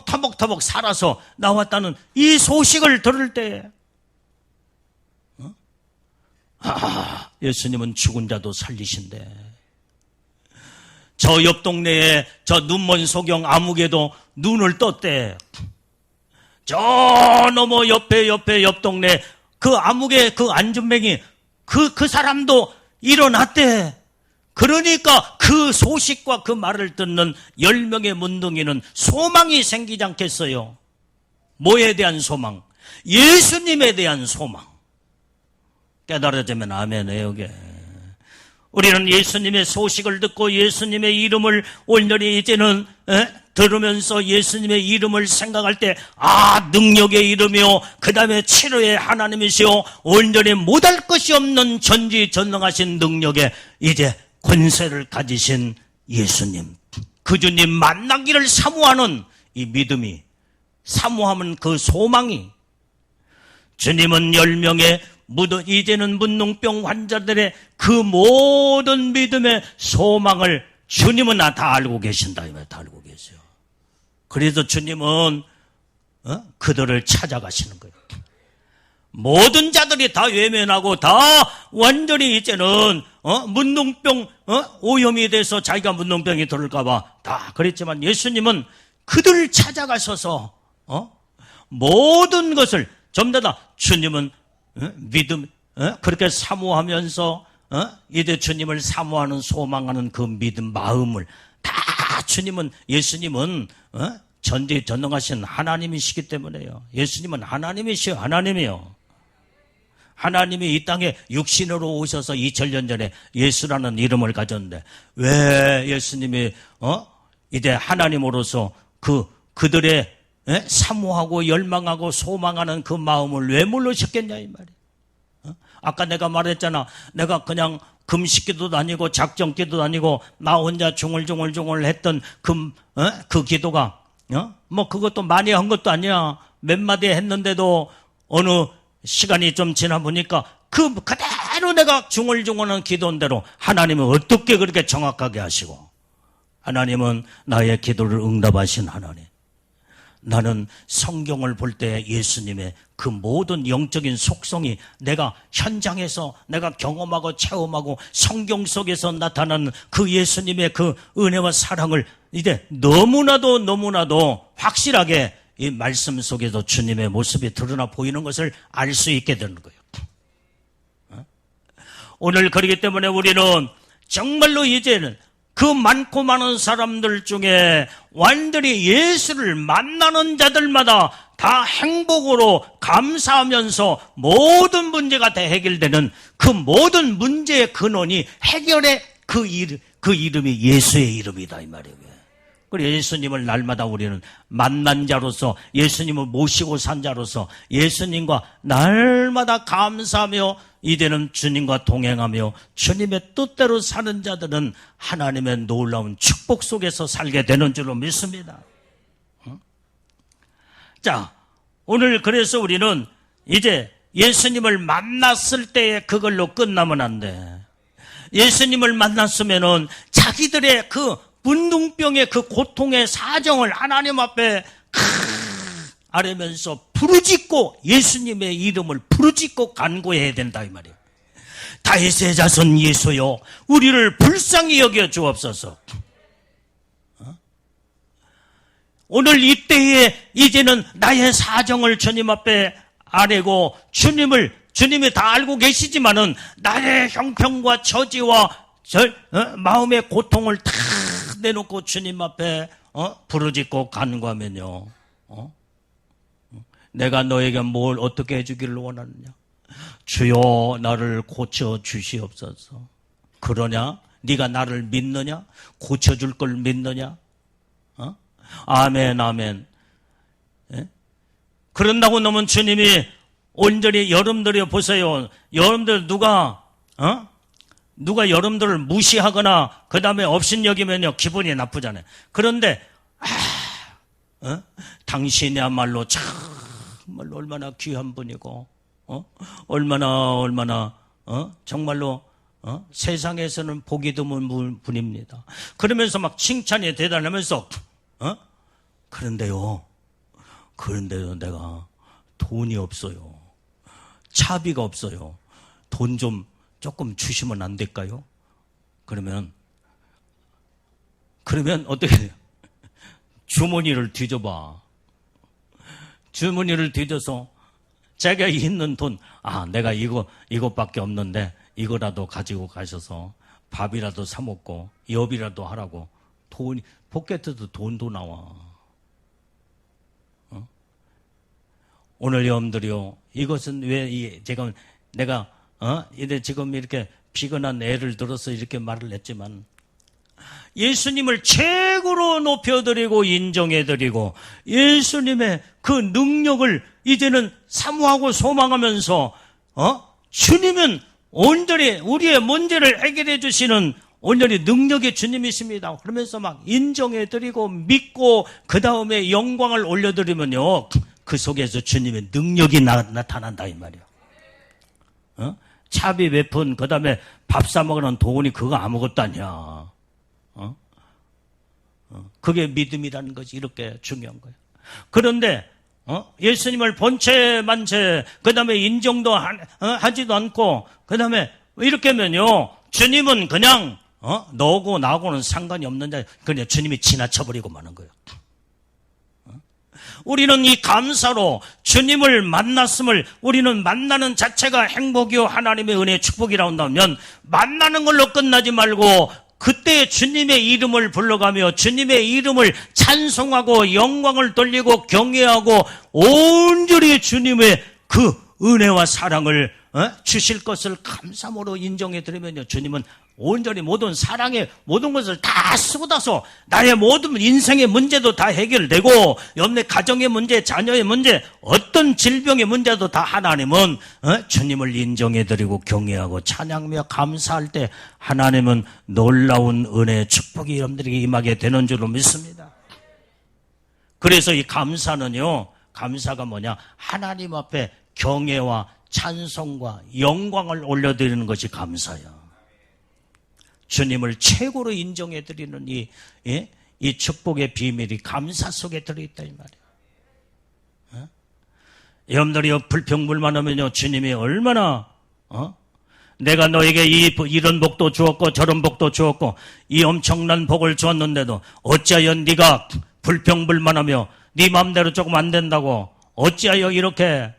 터벅터벅 살아서 나왔다는 이 소식을 들을 때 예수님은 죽은 자도 살리신대. 저 옆 동네에 저 눈먼 소경 아무개도 눈을 떴대. 저 너머 옆 동네 그 아무개 그 안준뱅이 그 사람도 일어났대. 그러니까 그 소식과 그 말을 듣는 10명의 문둥이는 소망이 생기지 않겠어요? 뭐에 대한 소망? 예수님에 대한 소망. 깨달아지면 아멘해요. 이게. 우리는 예수님의 소식을 듣고 예수님의 이름을 온전히 이제는 들으면서 예수님의 이름을 생각할 때 능력의 이름이요 그 다음에 치료의 하나님이시요 온전히 못할 것이 없는 전지전능하신 능력에 이제 권세를 가지신 예수님, 그 주님 만나기를 사모하는 이 믿음이, 사모하면 그 소망이, 주님은 10명의 이제는 문둥병 환자들의 그 모든 믿음의 소망을 주님은 다 알고 계신다. 다 알고 계세요. 그래서 주님은 그들을 찾아가시는 거예요. 모든 자들이 다 외면하고 다 완전히 이제는 문둥병 오염이 돼서 자기가 문둥병이 들을까봐 다 그랬지만 예수님은 그들을 찾아가셔서 모든 것을 전부 다 주님은 믿음 그렇게 사모하면서 이제 주님을 사모하는 소망하는 그 믿음 마음을 다 주님은 예수님은 전지전능하신 하나님이시기 때문에요. 예수님은 하나님이시요 하나님이요. 하나님이 이 땅에 육신으로 오셔서 2000년 전에 예수라는 이름을 가졌는데 왜 예수님이 이제 하나님으로서 그들의 사모하고 열망하고 소망하는 그 마음을 왜 물으셨겠냐 이 말이에요. 아까 내가 말했잖아. 내가 그냥 금식기도 다니고 작정기도 다니고 나 혼자 중얼중얼 했던 그 기도가 뭐 그것도 많이 한 것도 아니야. 몇 마디 했는데도 어느 시간이 좀 지나 보니까 그대로 내가 중얼중얼한 기도인대로 하나님은 어떻게 그렇게 정확하게 하시고, 하나님은 나의 기도를 응답하신 하나님. 나는 성경을 볼 때 예수님의 그 모든 영적인 속성이 내가 현장에서 내가 경험하고 체험하고 성경 속에서 나타나는 그 예수님의 그 은혜와 사랑을 이제 너무나도 확실하게 이 말씀 속에서 주님의 모습이 드러나 보이는 것을 알 수 있게 되는 거예요. 오늘 그렇기 때문에 우리는 정말로 이제는 그 많고 많은 사람들 중에 완전히 예수를 만나는 자들마다 다 행복으로 감사하면서 모든 문제가 다 해결되는 그 모든 문제의 근원이 해결의 그 이름이 예수의 이름이다 이 말이에요. 그리고 예수님을 날마다 우리는 만난 자로서 예수님을 모시고 산 자로서 예수님과 날마다 감사하며 이제는 주님과 동행하며 주님의 뜻대로 사는 자들은 하나님의 놀라운 축복 속에서 살게 되는 줄로 믿습니다. 자, 오늘 그래서 우리는 이제 예수님을 만났을 때에 그걸로 끝나면 안 돼. 예수님을 만났으면은 자기들의 그 문둥병의 그 고통의 사정을 하나님 앞에 아뢰면서 부르짖고 예수님의 이름을 부르짖고 간구해야 된다 이 말이에요. 다윗의 자손 예수여 우리를 불쌍히 여겨 주옵소서. 오늘 이때에 이제는 나의 사정을 주님 앞에 아뢰고 주님이 다 알고 계시지만은 나의 형편과 처지와 마음의 고통을 다 내놓고 주님 앞에 부르짖고 간구하면요, 내가 너에게 뭘 어떻게 해주기를 원하느냐? 주여 나를 고쳐 주시옵소서. 그러냐? 네가 나를 믿느냐? 고쳐줄 걸 믿느냐? 아멘 아멘. 그런다고 너무 주님이 온전히 여러분들이 보세요. 여러분들 누가 여러분들을 무시하거나 그 다음에 업신여기면요 기분이 나쁘잖아요. 그런데 당신이야말로 정말로 얼마나 귀한 분이고 얼마나 정말로 세상에서는 보기 드문 분입니다. 그러면서 막 칭찬이 대단하면서 그런데요 내가 돈이 없어요. 차비가 없어요. 돈 좀 조금 주시면 안 될까요? 그러면 어떻게 돼요? 주머니를 뒤져봐. 주머니를 뒤져서 자기가 있는 돈, 내가 이것밖에 없는데 이거라도 가지고 가셔서 밥이라도 사 먹고 엽이라도 하라고 포켓에도 돈도 나와. 오늘 여러분들이요, 이것은 왜 내가 지금 이렇게 피곤한 애를 들어서 이렇게 말을 했지만, 예수님을 최고로 높여드리고 인정해드리고 예수님의 그 능력을 이제는 사모하고 소망하면서 주님은 온전히 우리의 문제를 해결해 주시는 온전히 능력의 주님이십니다. 그러면서 막 인정해드리고 믿고 그 다음에 영광을 올려드리면요, 그 속에서 주님의 능력이 나타난다 이 말이에요. 차비 몇 푼, 그 다음에 밥 사 먹으는 돈이 그거 아무것도 아니야. 그게 믿음이라는 것이 이렇게 중요한 거예요. 그런데 예수님을 본체 만체, 그 다음에 인정도 하지도 않고, 그 다음에 이렇게 하면요, 주님은 그냥 너고 나하고는 상관이 없는 자, 그냥 주님이 지나쳐버리고 마는 거예요. 우리는 이 감사로 주님을 만났음을, 우리는 만나는 자체가 행복이요 하나님의 은혜의 축복이라 한다면, 만나는 걸로 끝나지 말고 그때 주님의 이름을 불러가며 주님의 이름을 찬송하고 영광을 돌리고 경외하고 온전히 주님의 그 은혜와 사랑을 주실 것을 감사함으로 인정해드리면요, 주님은 온전히 모든 사랑의 모든 것을 다 쏟아서 나의 모든 인생의 문제도 다 해결되고, 옆내 가정의 문제, 자녀의 문제, 어떤 질병의 문제도 다 하나님은 주님을 인정해드리고 경외하고 찬양하며 감사할 때 하나님은 놀라운 은혜의 축복이 여러분들에게 임하게 되는 줄로 믿습니다. 그래서 이 감사는요, 감사가 뭐냐, 하나님 앞에 경외와 찬송과 영광을 올려드리는 것이 감사야. 주님을 최고로 인정해드리는 이 축복의 비밀이 감사 속에 들어있다 이 말이에요. 여러분들이 불평불만하면요, 주님이 얼마나 내가 너에게 이런 복도 주었고 저런 복도 주었고 이 엄청난 복을 주었는데도 어찌하여 네가 불평불만하며 네 마음대로 조금 안 된다고 어찌하여 이렇게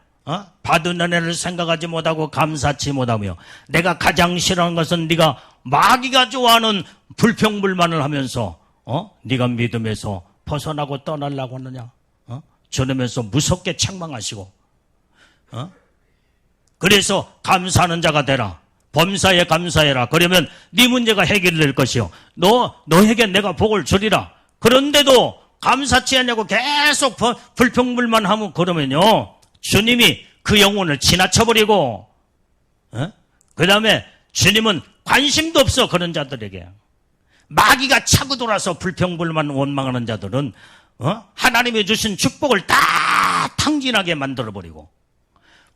받은 은혜를 생각하지 못하고 감사치 못하며, 내가 가장 싫어하는 것은 네가 마귀가 좋아하는 불평불만을 하면서 네가 믿음에서 벗어나고 떠나려고 하느냐, 저러면서 무섭게 책망하시고, 그래서 감사하는 자가 되라, 범사에 감사해라. 그러면 네 문제가 해결될 것이요, 너에게 내가 복을 주리라. 그런데도 감사치 않냐고 계속 불평불만하면, 그러면요, 주님이 그 영혼을 지나쳐버리고, 그 다음에 주님은 관심도 없어, 그런 자들에게. 마귀가 차고 돌아서 불평불만 원망하는 자들은 하나님이 주신 축복을 다 탕진하게 만들어버리고,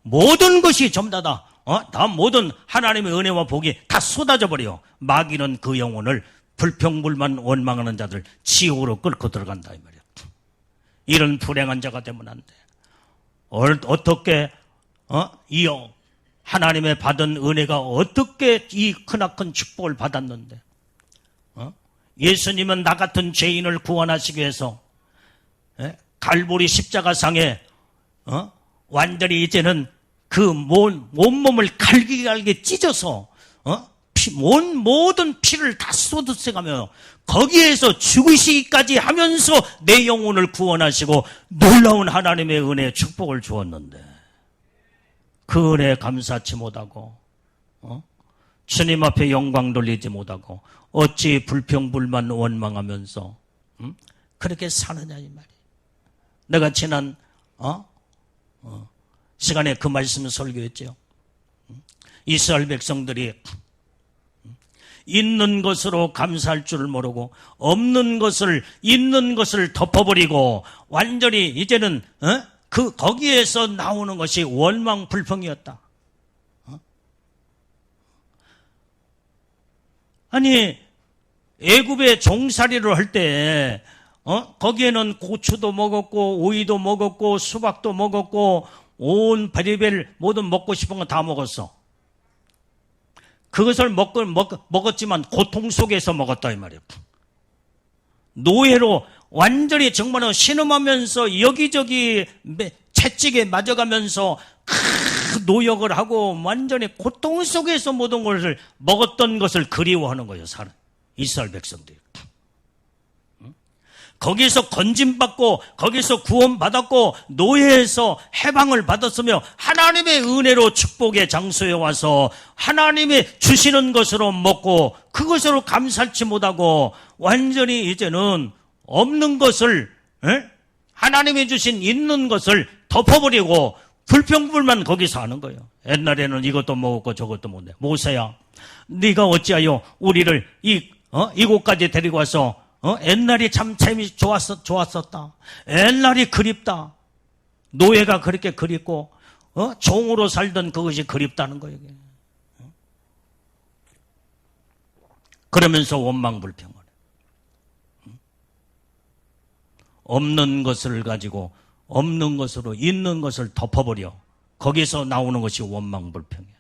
모든 것이 전부 다 모든 하나님의 은혜와 복이 다 쏟아져 버려. 마귀는 그 영혼을 불평불만 원망하는 자들 지옥으로 끌고 들어간다 이 말이야. 이런 불행한 자가 되면 안 돼. 어떻게 이 하나님의 받은 은혜가 어떻게 이 크나큰 축복을 받았는데, 예수님은 나 같은 죄인을 구원하시기 위해서 갈보리 십자가상에 완전히 이제는 그 온몸을 갈기갈기 찢어서 모든 피를 다 쏟아내가며 거기에서 죽으시기까지 하면서 내 영혼을 구원하시고 놀라운 하나님의 은혜의 축복을 주었는데, 그 은혜에 감사치 못하고 주님 앞에 영광 돌리지 못하고 어찌 불평불만 원망하면서 그렇게 사느냐 이 말이에요. 내가 지난 시간에 그 말씀을 설교했죠. 이스라엘 백성들이 있는 것으로 감사할 줄 모르고 없는 것을 있는 것을 덮어버리고 완전히 이제는 거기에서 나오는 것이 원망 불평이었다. 아니 애굽의 종살이를 할 때 거기에는 고추도 먹었고 오이도 먹었고 수박도 먹었고 온 베리벨 모든 먹고 싶은 거 다 먹었어. 그것을 먹었지만 고통 속에서 먹었다 이 말이에요. 노예로 완전히 정말로 신음하면서 여기저기 채찍에 맞아가면서 노역을 하고 완전히 고통 속에서 모든 것을 먹었던 것을 그리워하는 거예요. 이스라엘 백성들이. 거기서 건짐받고 거기서 구원받았고 노예에서 해방을 받았으며 하나님의 은혜로 축복의 장소에 와서 하나님이 주시는 것으로 먹고 그것으로 감사치 못하고 완전히 이제는 없는 것을 하나님이 주신 있는 것을 덮어버리고 불평불만 거기서 하는 거예요. 옛날에는 이것도 먹었고 저것도 먹었네. 모세야 네가 어찌하여 우리를 이곳까지 데리고 와서 옛날이 참 좋았었다. 옛날이 그립다. 노예가 그렇게 그립고 종으로 살던 그것이 그립다는 거예요. 그러면서 원망불평을 없는 것을 가지고 없는 것으로 있는 것을 덮어버려. 거기서 나오는 것이 원망불평이야.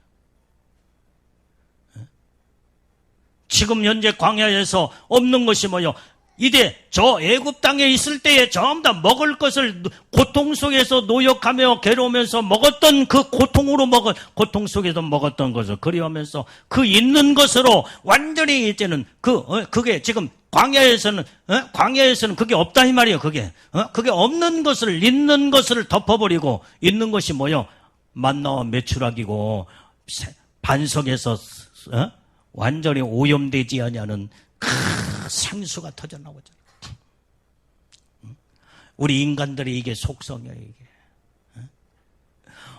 지금 현재 광야에서 없는 것이 뭐요? 이제 저 애굽 땅에 있을 때에 전부 다 먹을 것을 고통 속에서 노역하며 괴로우면서 먹었던 그 고통 속에서 먹었던 것을 그리워하면서 그 있는 것으로 완전히 이제는 그게 지금 광야에서는 그게 없다 이 말이에요. 그게 없는 것을 있는 것을 덮어버리고 있는 것이 뭐요? 만나와 메추라기고 반석에서 완전히 오염되지 아니하는 생수가 터져나오잖아. 우리 인간들이 이게 속성이에요. 이게.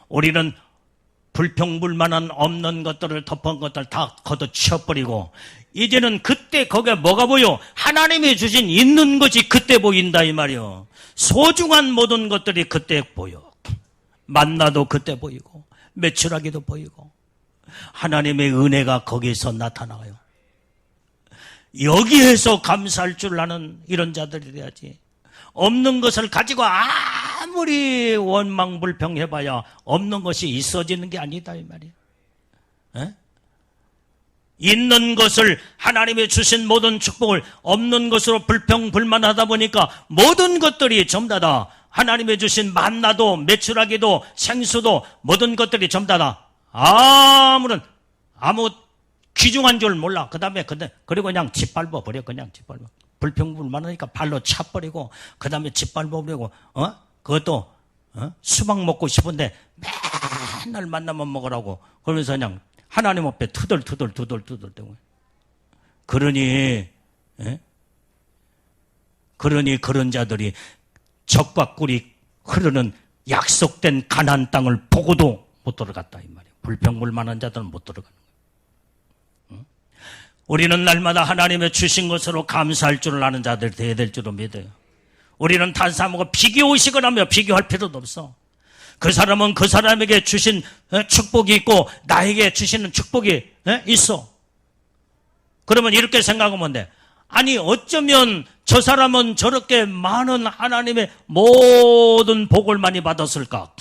우리는 불평불만한 없는 것들을 덮은 것들 다 걷어치워버리고 이제는 그때 거기에 뭐가 보여? 하나님이 주신 있는 것이 그때 보인다 이 말이요. 소중한 모든 것들이 그때 보여. 만나도 그때 보이고 메추라기도 보이고 하나님의 은혜가 거기서 나타나요. 여기에서 감사할 줄 아는 이런 자들이 돼야지. 없는 것을 가지고 아무리 원망불평해봐야 없는 것이 있어지는 게 아니다 이 말이에요. 있는 것을 하나님이 주신 모든 축복을 없는 것으로 불평불만하다 보니까 모든 것들이 전부 다 하나님이 주신 만나도 메추라기도 생수도 모든 것들이 전부 다 아무 귀중한 줄 몰라. 그리고 그냥 짓밟아 버려. 그냥 짓밟아. 불평불만하니까 발로 차버리고 그다음에 짓밟아 버리고 그것도 수박 먹고 싶은데 맨날 만나면 먹으라고 그러면서 그냥 하나님 앞에 투덜대고. 그러니 그런 자들이 적과 꿀이 흐르는 약속된 가나안 땅을 보고도 못 들어갔다 이 말이에요. 불평불만한 자들은 못 들어가는 거예요. 우리는 날마다 하나님의 주신 것으로 감사할 줄 아는 자들 되어야 될 줄로 믿어요. 우리는 다른 사람하고 비교의식을 하며 비교할 필요도 없어. 그 사람은 그 사람에게 주신 축복이 있고 나에게 주시는 축복이 있어. 그러면 이렇게 생각하면 돼. 아니 어쩌면 저 사람은 저렇게 많은 하나님의 모든 복을 많이 받았을까?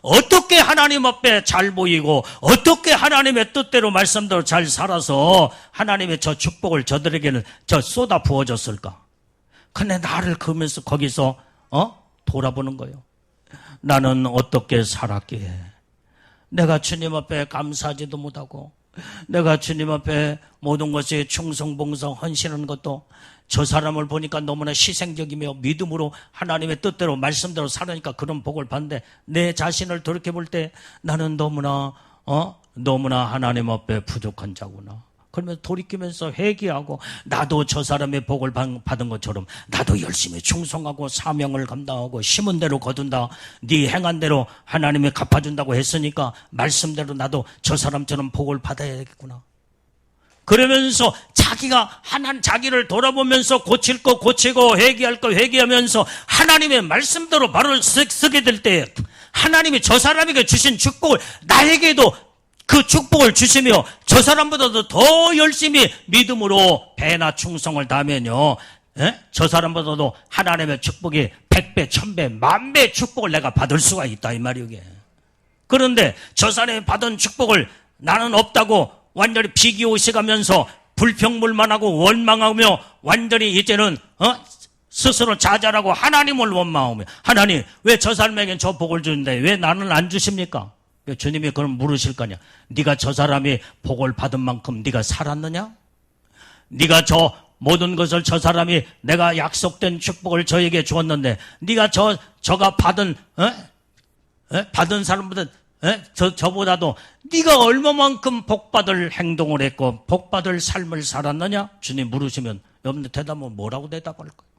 어떻게 하나님 앞에 잘 보이고 어떻게 하나님의 뜻대로 말씀대로 잘 살아서 하나님의 저 축복을 저들에게는 쏟아 부어줬을까? 근데 나를 그러면서 거기서 돌아보는 거예요. 나는 어떻게 살았기에 내가 주님 앞에 감사하지도 못하고 내가 주님 앞에 모든 것에 충성봉성 헌신하는 것도 저 사람을 보니까 너무나 희생적이며 믿음으로 하나님의 뜻대로 말씀대로 살으니까 그런 복을 받는데 내 자신을 돌이켜볼 때 나는 너무나 하나님 앞에 부족한 자구나. 그러면서 돌이키면서 회개하고 나도 저 사람의 복을 받은 것처럼 나도 열심히 충성하고 사명을 감당하고 심은 대로 거둔다. 네 행한 대로 하나님이 갚아준다고 했으니까 말씀대로 나도 저 사람처럼 복을 받아야겠구나. 그러면서 자기를 돌아보면서 고칠 거 고치고 회개할 거 회개하면서 하나님의 말씀대로 말을 쓰게 될 때 하나님이 저 사람에게 주신 축복을 나에게도 그 축복을 주시며 저 사람보다도 더 열심히 믿음으로 배나 충성을 다하면요. 저 사람보다도 하나님의 축복이 100배, 1000배, 10,000배 축복을 내가 받을 수가 있다 이 말이에요. 그런데 저 사람이 받은 축복을 나는 없다고 완전히 비기오시가면서 불평불만하고 원망하며 완전히 이제는 스스로 좌절하고 하나님을 원망하며, 하나님 왜 저 사람에겐 저 복을 주는데 왜 나는 안 주십니까? 주님이 그럼 물으실 거냐? 네가 저 사람이 복을 받은 만큼 네가 살았느냐? 네가 저 모든 것을 저 사람이 내가 약속된 축복을 저에게 주었는데 네가 저가 받은 사람보다 저보다도 네가 얼마만큼 복받을 행동을 했고 복받을 삶을 살았느냐? 주님 물으시면 여러분들 대답은 뭐라고 대답할 거예요?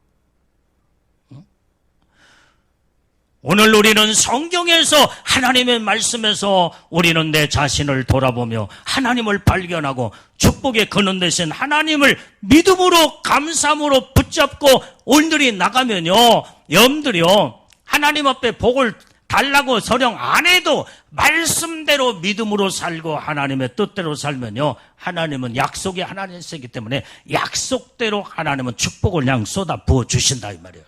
오늘 우리는 성경에서 하나님의 말씀에서 우리는 내 자신을 돌아보며 하나님을 발견하고 축복의 근원 되신 하나님을 믿음으로 감사함으로 붙잡고 온전히 나가면요, 여러분들이요 하나님 앞에 복을 달라고 서령 안 해도 말씀대로 믿음으로 살고 하나님의 뜻대로 살면요, 하나님은 약속이 하나님이시기 때문에 약속대로 하나님은 축복을 그냥 쏟아 부어 주신다 이 말이에요.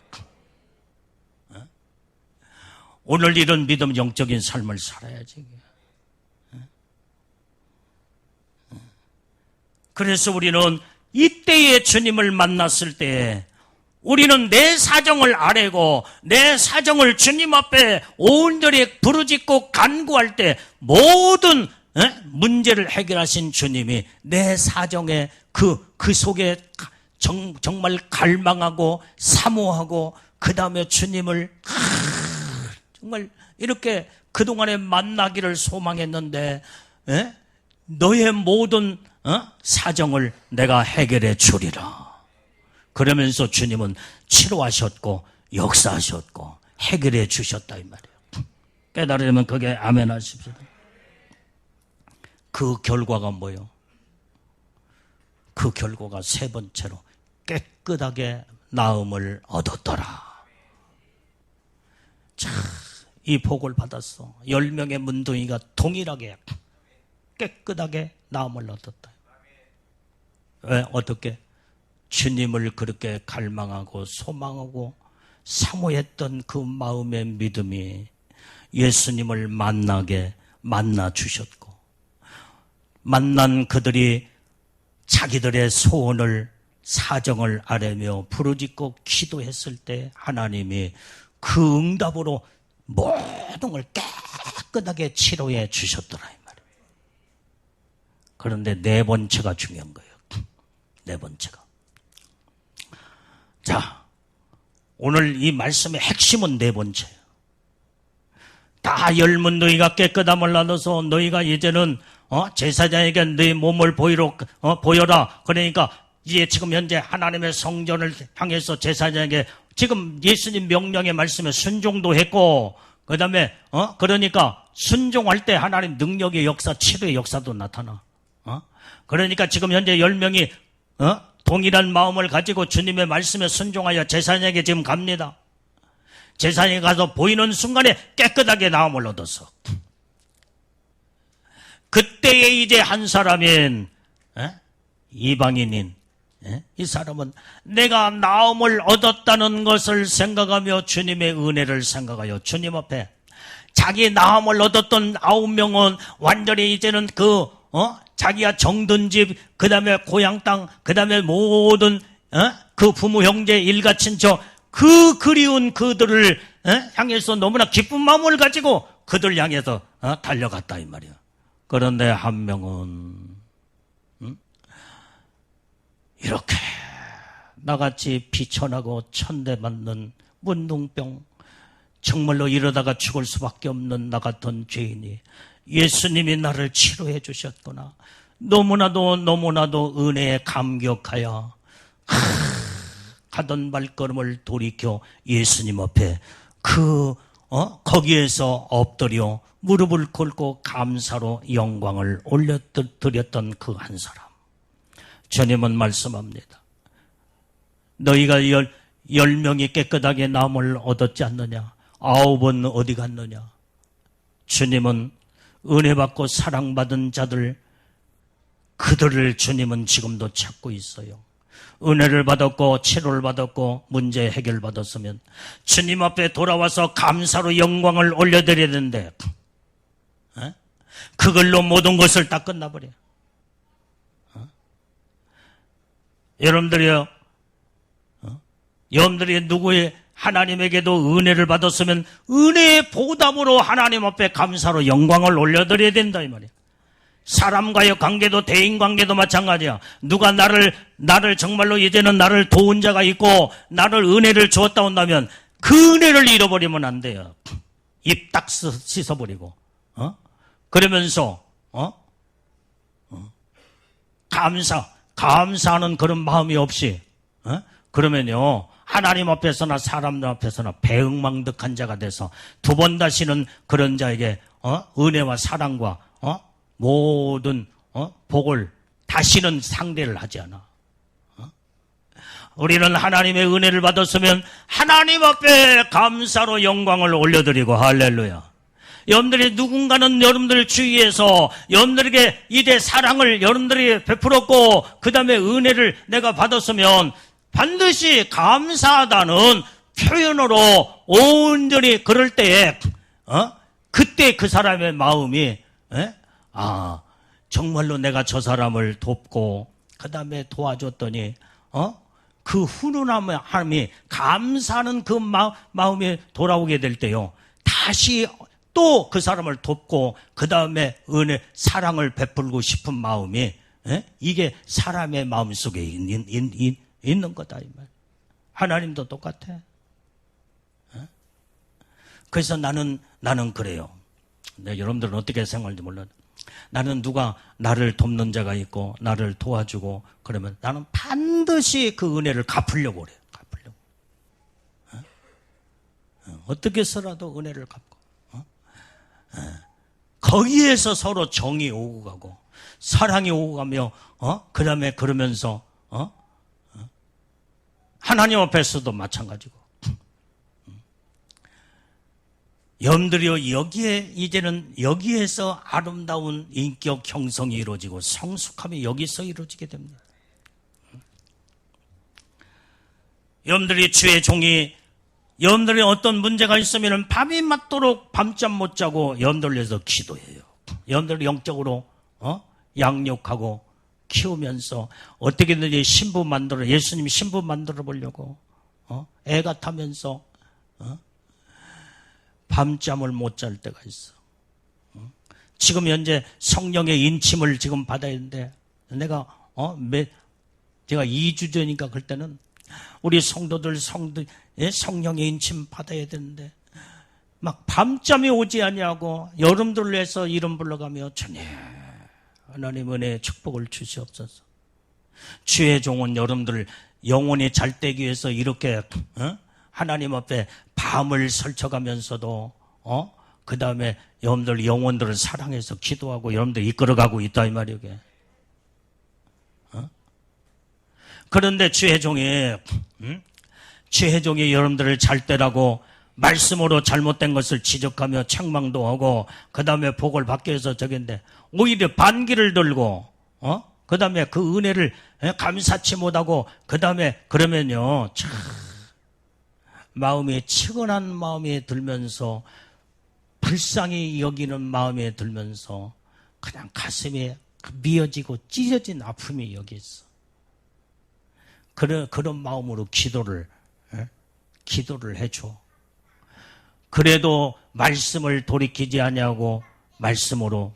오늘 이런 믿음 영적인 삶을 살아야지. 그래서 우리는 이때에 주님을 만났을 때 우리는 내 사정을 아뢰고 내 사정을 주님 앞에 온전히 부르짖고 간구할 때 모든 문제를 해결하신 주님이 내 사정에 그 속에 정말 갈망하고 사모하고 그 다음에 주님을 정말 이렇게 그동안에 만나기를 소망했는데 너의 모든 사정을 내가 해결해 주리라. 그러면서 주님은 치료하셨고 역사하셨고 해결해 주셨다 이 말이에요. 깨달으려면 그게 아멘 하십시오. 그 결과가 뭐예요? 그 결과가 세 번째로 깨끗하게 나음을 얻었더라. 자, 이 복을 받았어. 10명의 문둥이가 동일하게 깨끗하게 나음을 얻었다. 왜? 어떻게? 주님을 그렇게 갈망하고 소망하고 사모했던 그 마음의 믿음이 예수님을 만나 주셨고, 만난 그들이 자기들의 소원을 사정을 아뢰며 부르짖고 기도했을 때 하나님이 그 응답으로 모든 걸 깨끗하게 치료해 주셨더라 이 말이에요. 그런데 네 번째가 중요한 거예요. 네 번째가. 자, 오늘 이 말씀의 핵심은 네 번째예요. 다 10문 너희가 깨끗함을 나눠서 너희가 이제는 제사장에게 너희 몸을 보여라. 그러니까 이제 지금 현재 하나님의 성전을 향해서 제사장에게 지금 예수님 명령의 말씀에 순종도 했고, 그 다음에 그러니까 순종할 때 하나님 능력의 역사, 치료의 역사도 나타나. 그러니까 지금 현재 10명이 동일한 마음을 가지고 주님의 말씀에 순종하여 제사장에게 지금 갑니다. 제사장에 가서 보이는 순간에 깨끗하게 나음을 얻어서 그때에 이제 한 사람인 이방인인 이 사람은 내가 나음을 얻었다는 것을 생각하며 주님의 은혜를 생각하여 주님 앞에 자기 나음을 얻었던 9명은 완전히 이제는 자기가 정든 집, 그 다음에 고향 땅, 그 다음에 모든 그 부모 형제 일가 친척 그 그리운 그들을 향해서 너무나 기쁜 마음을 가지고 그들 향해서 달려갔다 이 말이야. 그런데 한 명은 이렇게 나같이 비천하고 천대받는 문둥병, 정말로 이러다가 죽을 수밖에 없는 나 같은 죄인이 예수님이 나를 치료해 주셨구나. 너무나도 은혜에 감격하여 가던 발걸음을 돌이켜 예수님 앞에 거기에서 엎드려 무릎을 꿇고 감사로 영광을 올려드렸던 그 한 사람. 주님은 말씀합니다. 너희가 10명이 깨끗하게 나음을 얻었지 않느냐? 9은 어디 갔느냐? 주님은 은혜 받고 사랑받은 자들, 그들을 주님은 지금도 찾고 있어요. 은혜를 받았고 치료를 받았고 문제 해결 받았으면 주님 앞에 돌아와서 감사로 영광을 올려드려야 되는데 그걸로 모든 것을 다 끝나버려요. 여러분들이요, 여러분들이 누구의 하나님에게도 은혜를 받았으면 은혜의 보답으로 하나님 앞에 감사로 영광을 올려드려야 된다 이 말이야. 사람과의 관계도 대인관계도 마찬가지야. 누가 나를 정말로 이제는 나를 도운 자가 있고 나를 은혜를 주었다 온다면 그 은혜를 잃어버리면 안 돼요. 입 딱 씻어버리고 그러면서 감사하는 그런 마음이 없이 그러면요 하나님 앞에서나 사람들 앞에서나 배응망덕한 자가 돼서 두 번 다시는 그런 자에게 은혜와 사랑과 모든 복을 다시는 상대를 하지 않아. 우리는 하나님의 은혜를 받았으면 하나님 앞에 감사로 영광을 올려드리고 할렐루야. 여러분들이 누군가는 여러분들 주위에서 여러분들에게 이대 사랑을 여러분들이 베풀었고 그 다음에 은혜를 내가 받았으면 반드시 감사하다는 표현으로 온전히 그럴 때에 그때 그 사람의 마음이 정말로 내가 저 사람을 돕고 그 다음에 도와줬더니 그 훈훈함이 감사하는 그 마음이 돌아오게 될 때요 다시 또 그 사람을 돕고 그 다음에 은혜 사랑을 베풀고 싶은 마음이 이게 사람의 마음속에 있는 거다 이 말. 하나님도 똑같아. 그래서 나는 그래요. 네, 여러분들은 어떻게 생각할지 몰라도 나는 누가 나를 돕는 자가 있고 나를 도와주고 그러면 나는 반드시 그 은혜를 갚으려고 그래요. 어떻게 해서라도 은혜를 갚고 거기에서 서로 정이 오고 가고 사랑이 오고 가며 그 다음에 그러면서 하나님 앞에서도 마찬가지고 여러분들이 여기에 이제는 여기에서 아름다운 인격 형성이 이루어지고 성숙함이 여기서 이루어지게 됩니다. 여러분들이 주의 종이 여러분들이 어떤 문제가 있으면 밤이 맞도록 밤잠 못 자고 여러분들 위해서 기도해요. 여러분들 영적으로 양육하고 키우면서 어떻게든지 신부 만들어 예수님 신부 만들어 보려고 애가 타면서 밤잠을 못 잘 때가 있어. 지금 현재 성령의 인침을 지금 받아야 되는데 내가 제가 2주 전인가 그럴 때는 우리 성도들 성령의 인침 받아야 되는데 막 밤잠이 오지 아니하고 여러분들을 위해서 이름 불러가며 주님 하나님 은혜의 축복을 주시옵소서. 주의 종은 여러분들 영혼이 잘 되기 위해서 이렇게 하나님 앞에 밤을 설쳐가면서도 그 다음에 여러분들 영혼들을 사랑해서 기도하고 여러분들 이끌어가고 있다 이 말이에요. 그런데 주의 종이 여러분들을 잘 때라고 말씀으로 잘못된 것을 지적하며 책망도 하고 그 다음에 복을 받기 위해서 저긴데 오히려 반기를 들고 그 다음에 그 은혜를 감사치 못하고 그 다음에 그러면요 참 마음이 측은한 마음이 들면서 불쌍히 여기는 마음이 들면서 그냥 가슴이 미어지고 찢어진 아픔이 여기 있어. 그런 마음으로 기도를 해줘. 그래도 말씀을 돌이키지 아니하고 말씀으로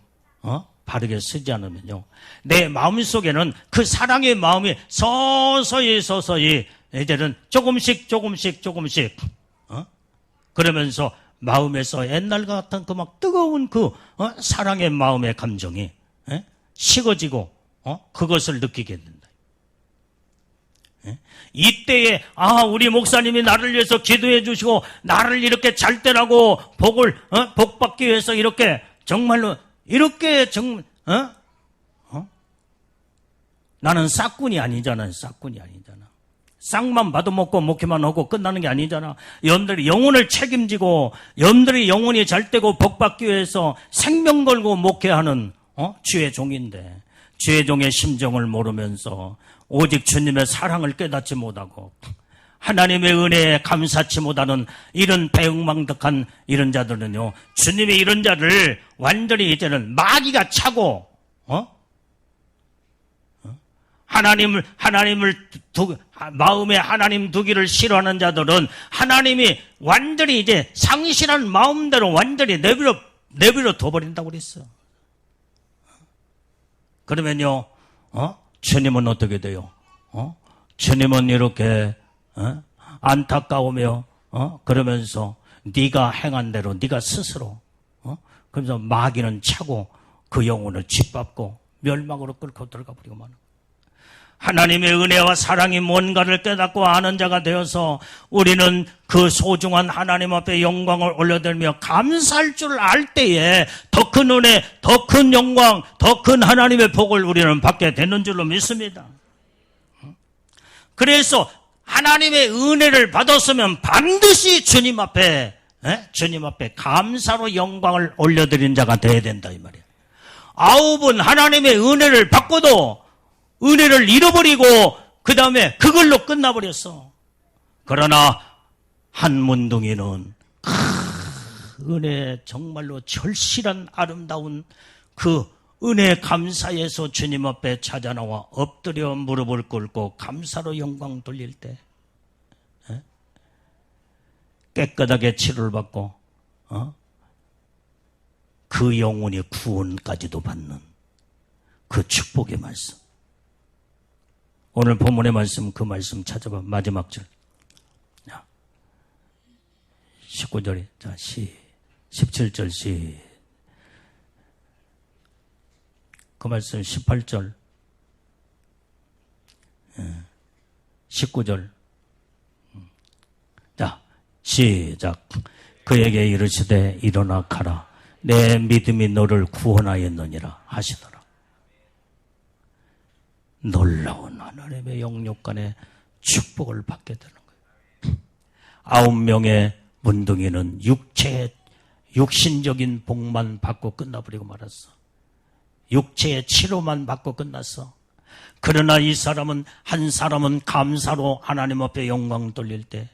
바르게 쓰지 않으면요 내 마음속에는 그 사랑의 마음이 서서히 이제는 조금씩 그러면서 마음에서 옛날 같은 그 막 뜨거운 그 사랑의 마음의 감정이 식어지고 그것을 느끼게 된다. 이때에 우리 목사님이 나를 위해서 기도해 주시고 나를 이렇게 잘 때라고 복 받기 위해서 이렇게 정말로 이렇게 나는 싹군이 아니잖아요. 싹만 받아먹고 목회만 하고 끝나는 게 아니잖아. 여러분들이 영혼을 책임지고 여러분들이 영혼이 잘 되고 복 받기 위해서 생명 걸고 목회하는 주의 종인데 주의 종의 심정을 모르면서 오직 주님의 사랑을 깨닫지 못하고 하나님의 은혜에 감사치 못하는 이런 배응망덕한 이런 자들은요 주님이 이런 자를 완전히 이제는 마귀가 차고 마음에 하나님 두기를 싫어하는 자들은 하나님이 완전히 이제 상실한 마음대로 완전히 내버려 둬버린다고 그랬어. 그러면요, 주님은 어떻게 돼요? 주님은 이렇게, 안타까우며, 그러면서 네가 행한 대로 네가 스스로, 그러면서 마귀는 차고 그 영혼을 짓밟고 멸망으로 끌고 들어가 버리고 마는 거예요. 하나님의 은혜와 사랑이 뭔가를 깨닫고 아는 자가 되어서 우리는 그 소중한 하나님 앞에 영광을 올려드리며 감사할 줄 알 때에 더 큰 은혜, 더 큰 영광, 더 큰 하나님의 복을 우리는 받게 되는 줄로 믿습니다. 그래서 하나님의 은혜를 받았으면 반드시 주님 앞에 감사로 영광을 올려드린 자가 되어야 된다 이 말이에요. 아홉은 하나님의 은혜를 받고도 은혜를 잃어버리고 그 다음에 그걸로 끝나버렸어. 그러나 한 문둥이는 은혜 정말로 절실한 아름다운 그 은혜 감사에서 주님 앞에 찾아 나와 엎드려 무릎을 꿇고 감사로 영광 돌릴 때 깨끗하게 치료를 받고 그 영혼이 구원까지도 받는 그 축복의 말씀. 오늘 본문의 말씀, 그 말씀 찾아봐. 마지막 절. 19절이. 자, 17절, 그 말씀 18절, 19절. 자, 시작. 그에게 이르시되 일어나 가라. 내 믿음이 너를 구원하였느니라 하시더라. 놀라운 하나님의 영육간의 축복을 받게 되는 거예요. 9명의 문둥이는 육신적인 복만 받고 끝나버리고 말았어. 육체의 치료만 받고 끝났어. 그러나 이 사람은, 한 사람은 감사로 하나님 앞에 영광 돌릴 때,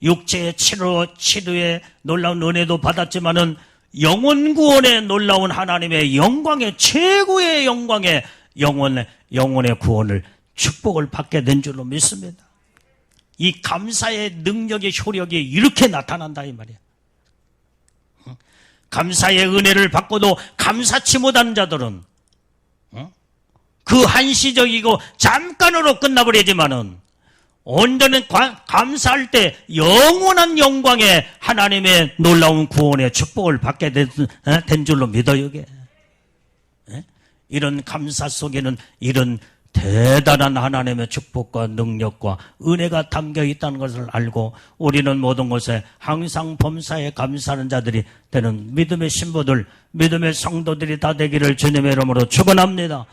육체의 치료의 놀라운 은혜도 받았지만은 영혼 구원의 놀라운 하나님의 영광의 최고의 영광의 영혼의 구원을 축복을 받게 된 줄로 믿습니다. 이 감사의 능력의 효력이 이렇게 나타난다 이 말이야. 감사의 은혜를 받고도 감사치 못하는 자들은 그 한시적이고 잠깐으로 끝나버리지만은 온전히 감사할 때 영원한 영광의 하나님의 놀라운 구원의 축복을 받게 된 줄로 믿어요. 이게. 이런 감사 속에는 이런 대단한 하나님의 축복과 능력과 은혜가 담겨 있다는 것을 알고 우리는 모든 것에 항상 범사에 감사하는 자들이 되는 믿음의 신부들, 믿음의 성도들이 다 되기를 주님의 이름으로 축원합니다.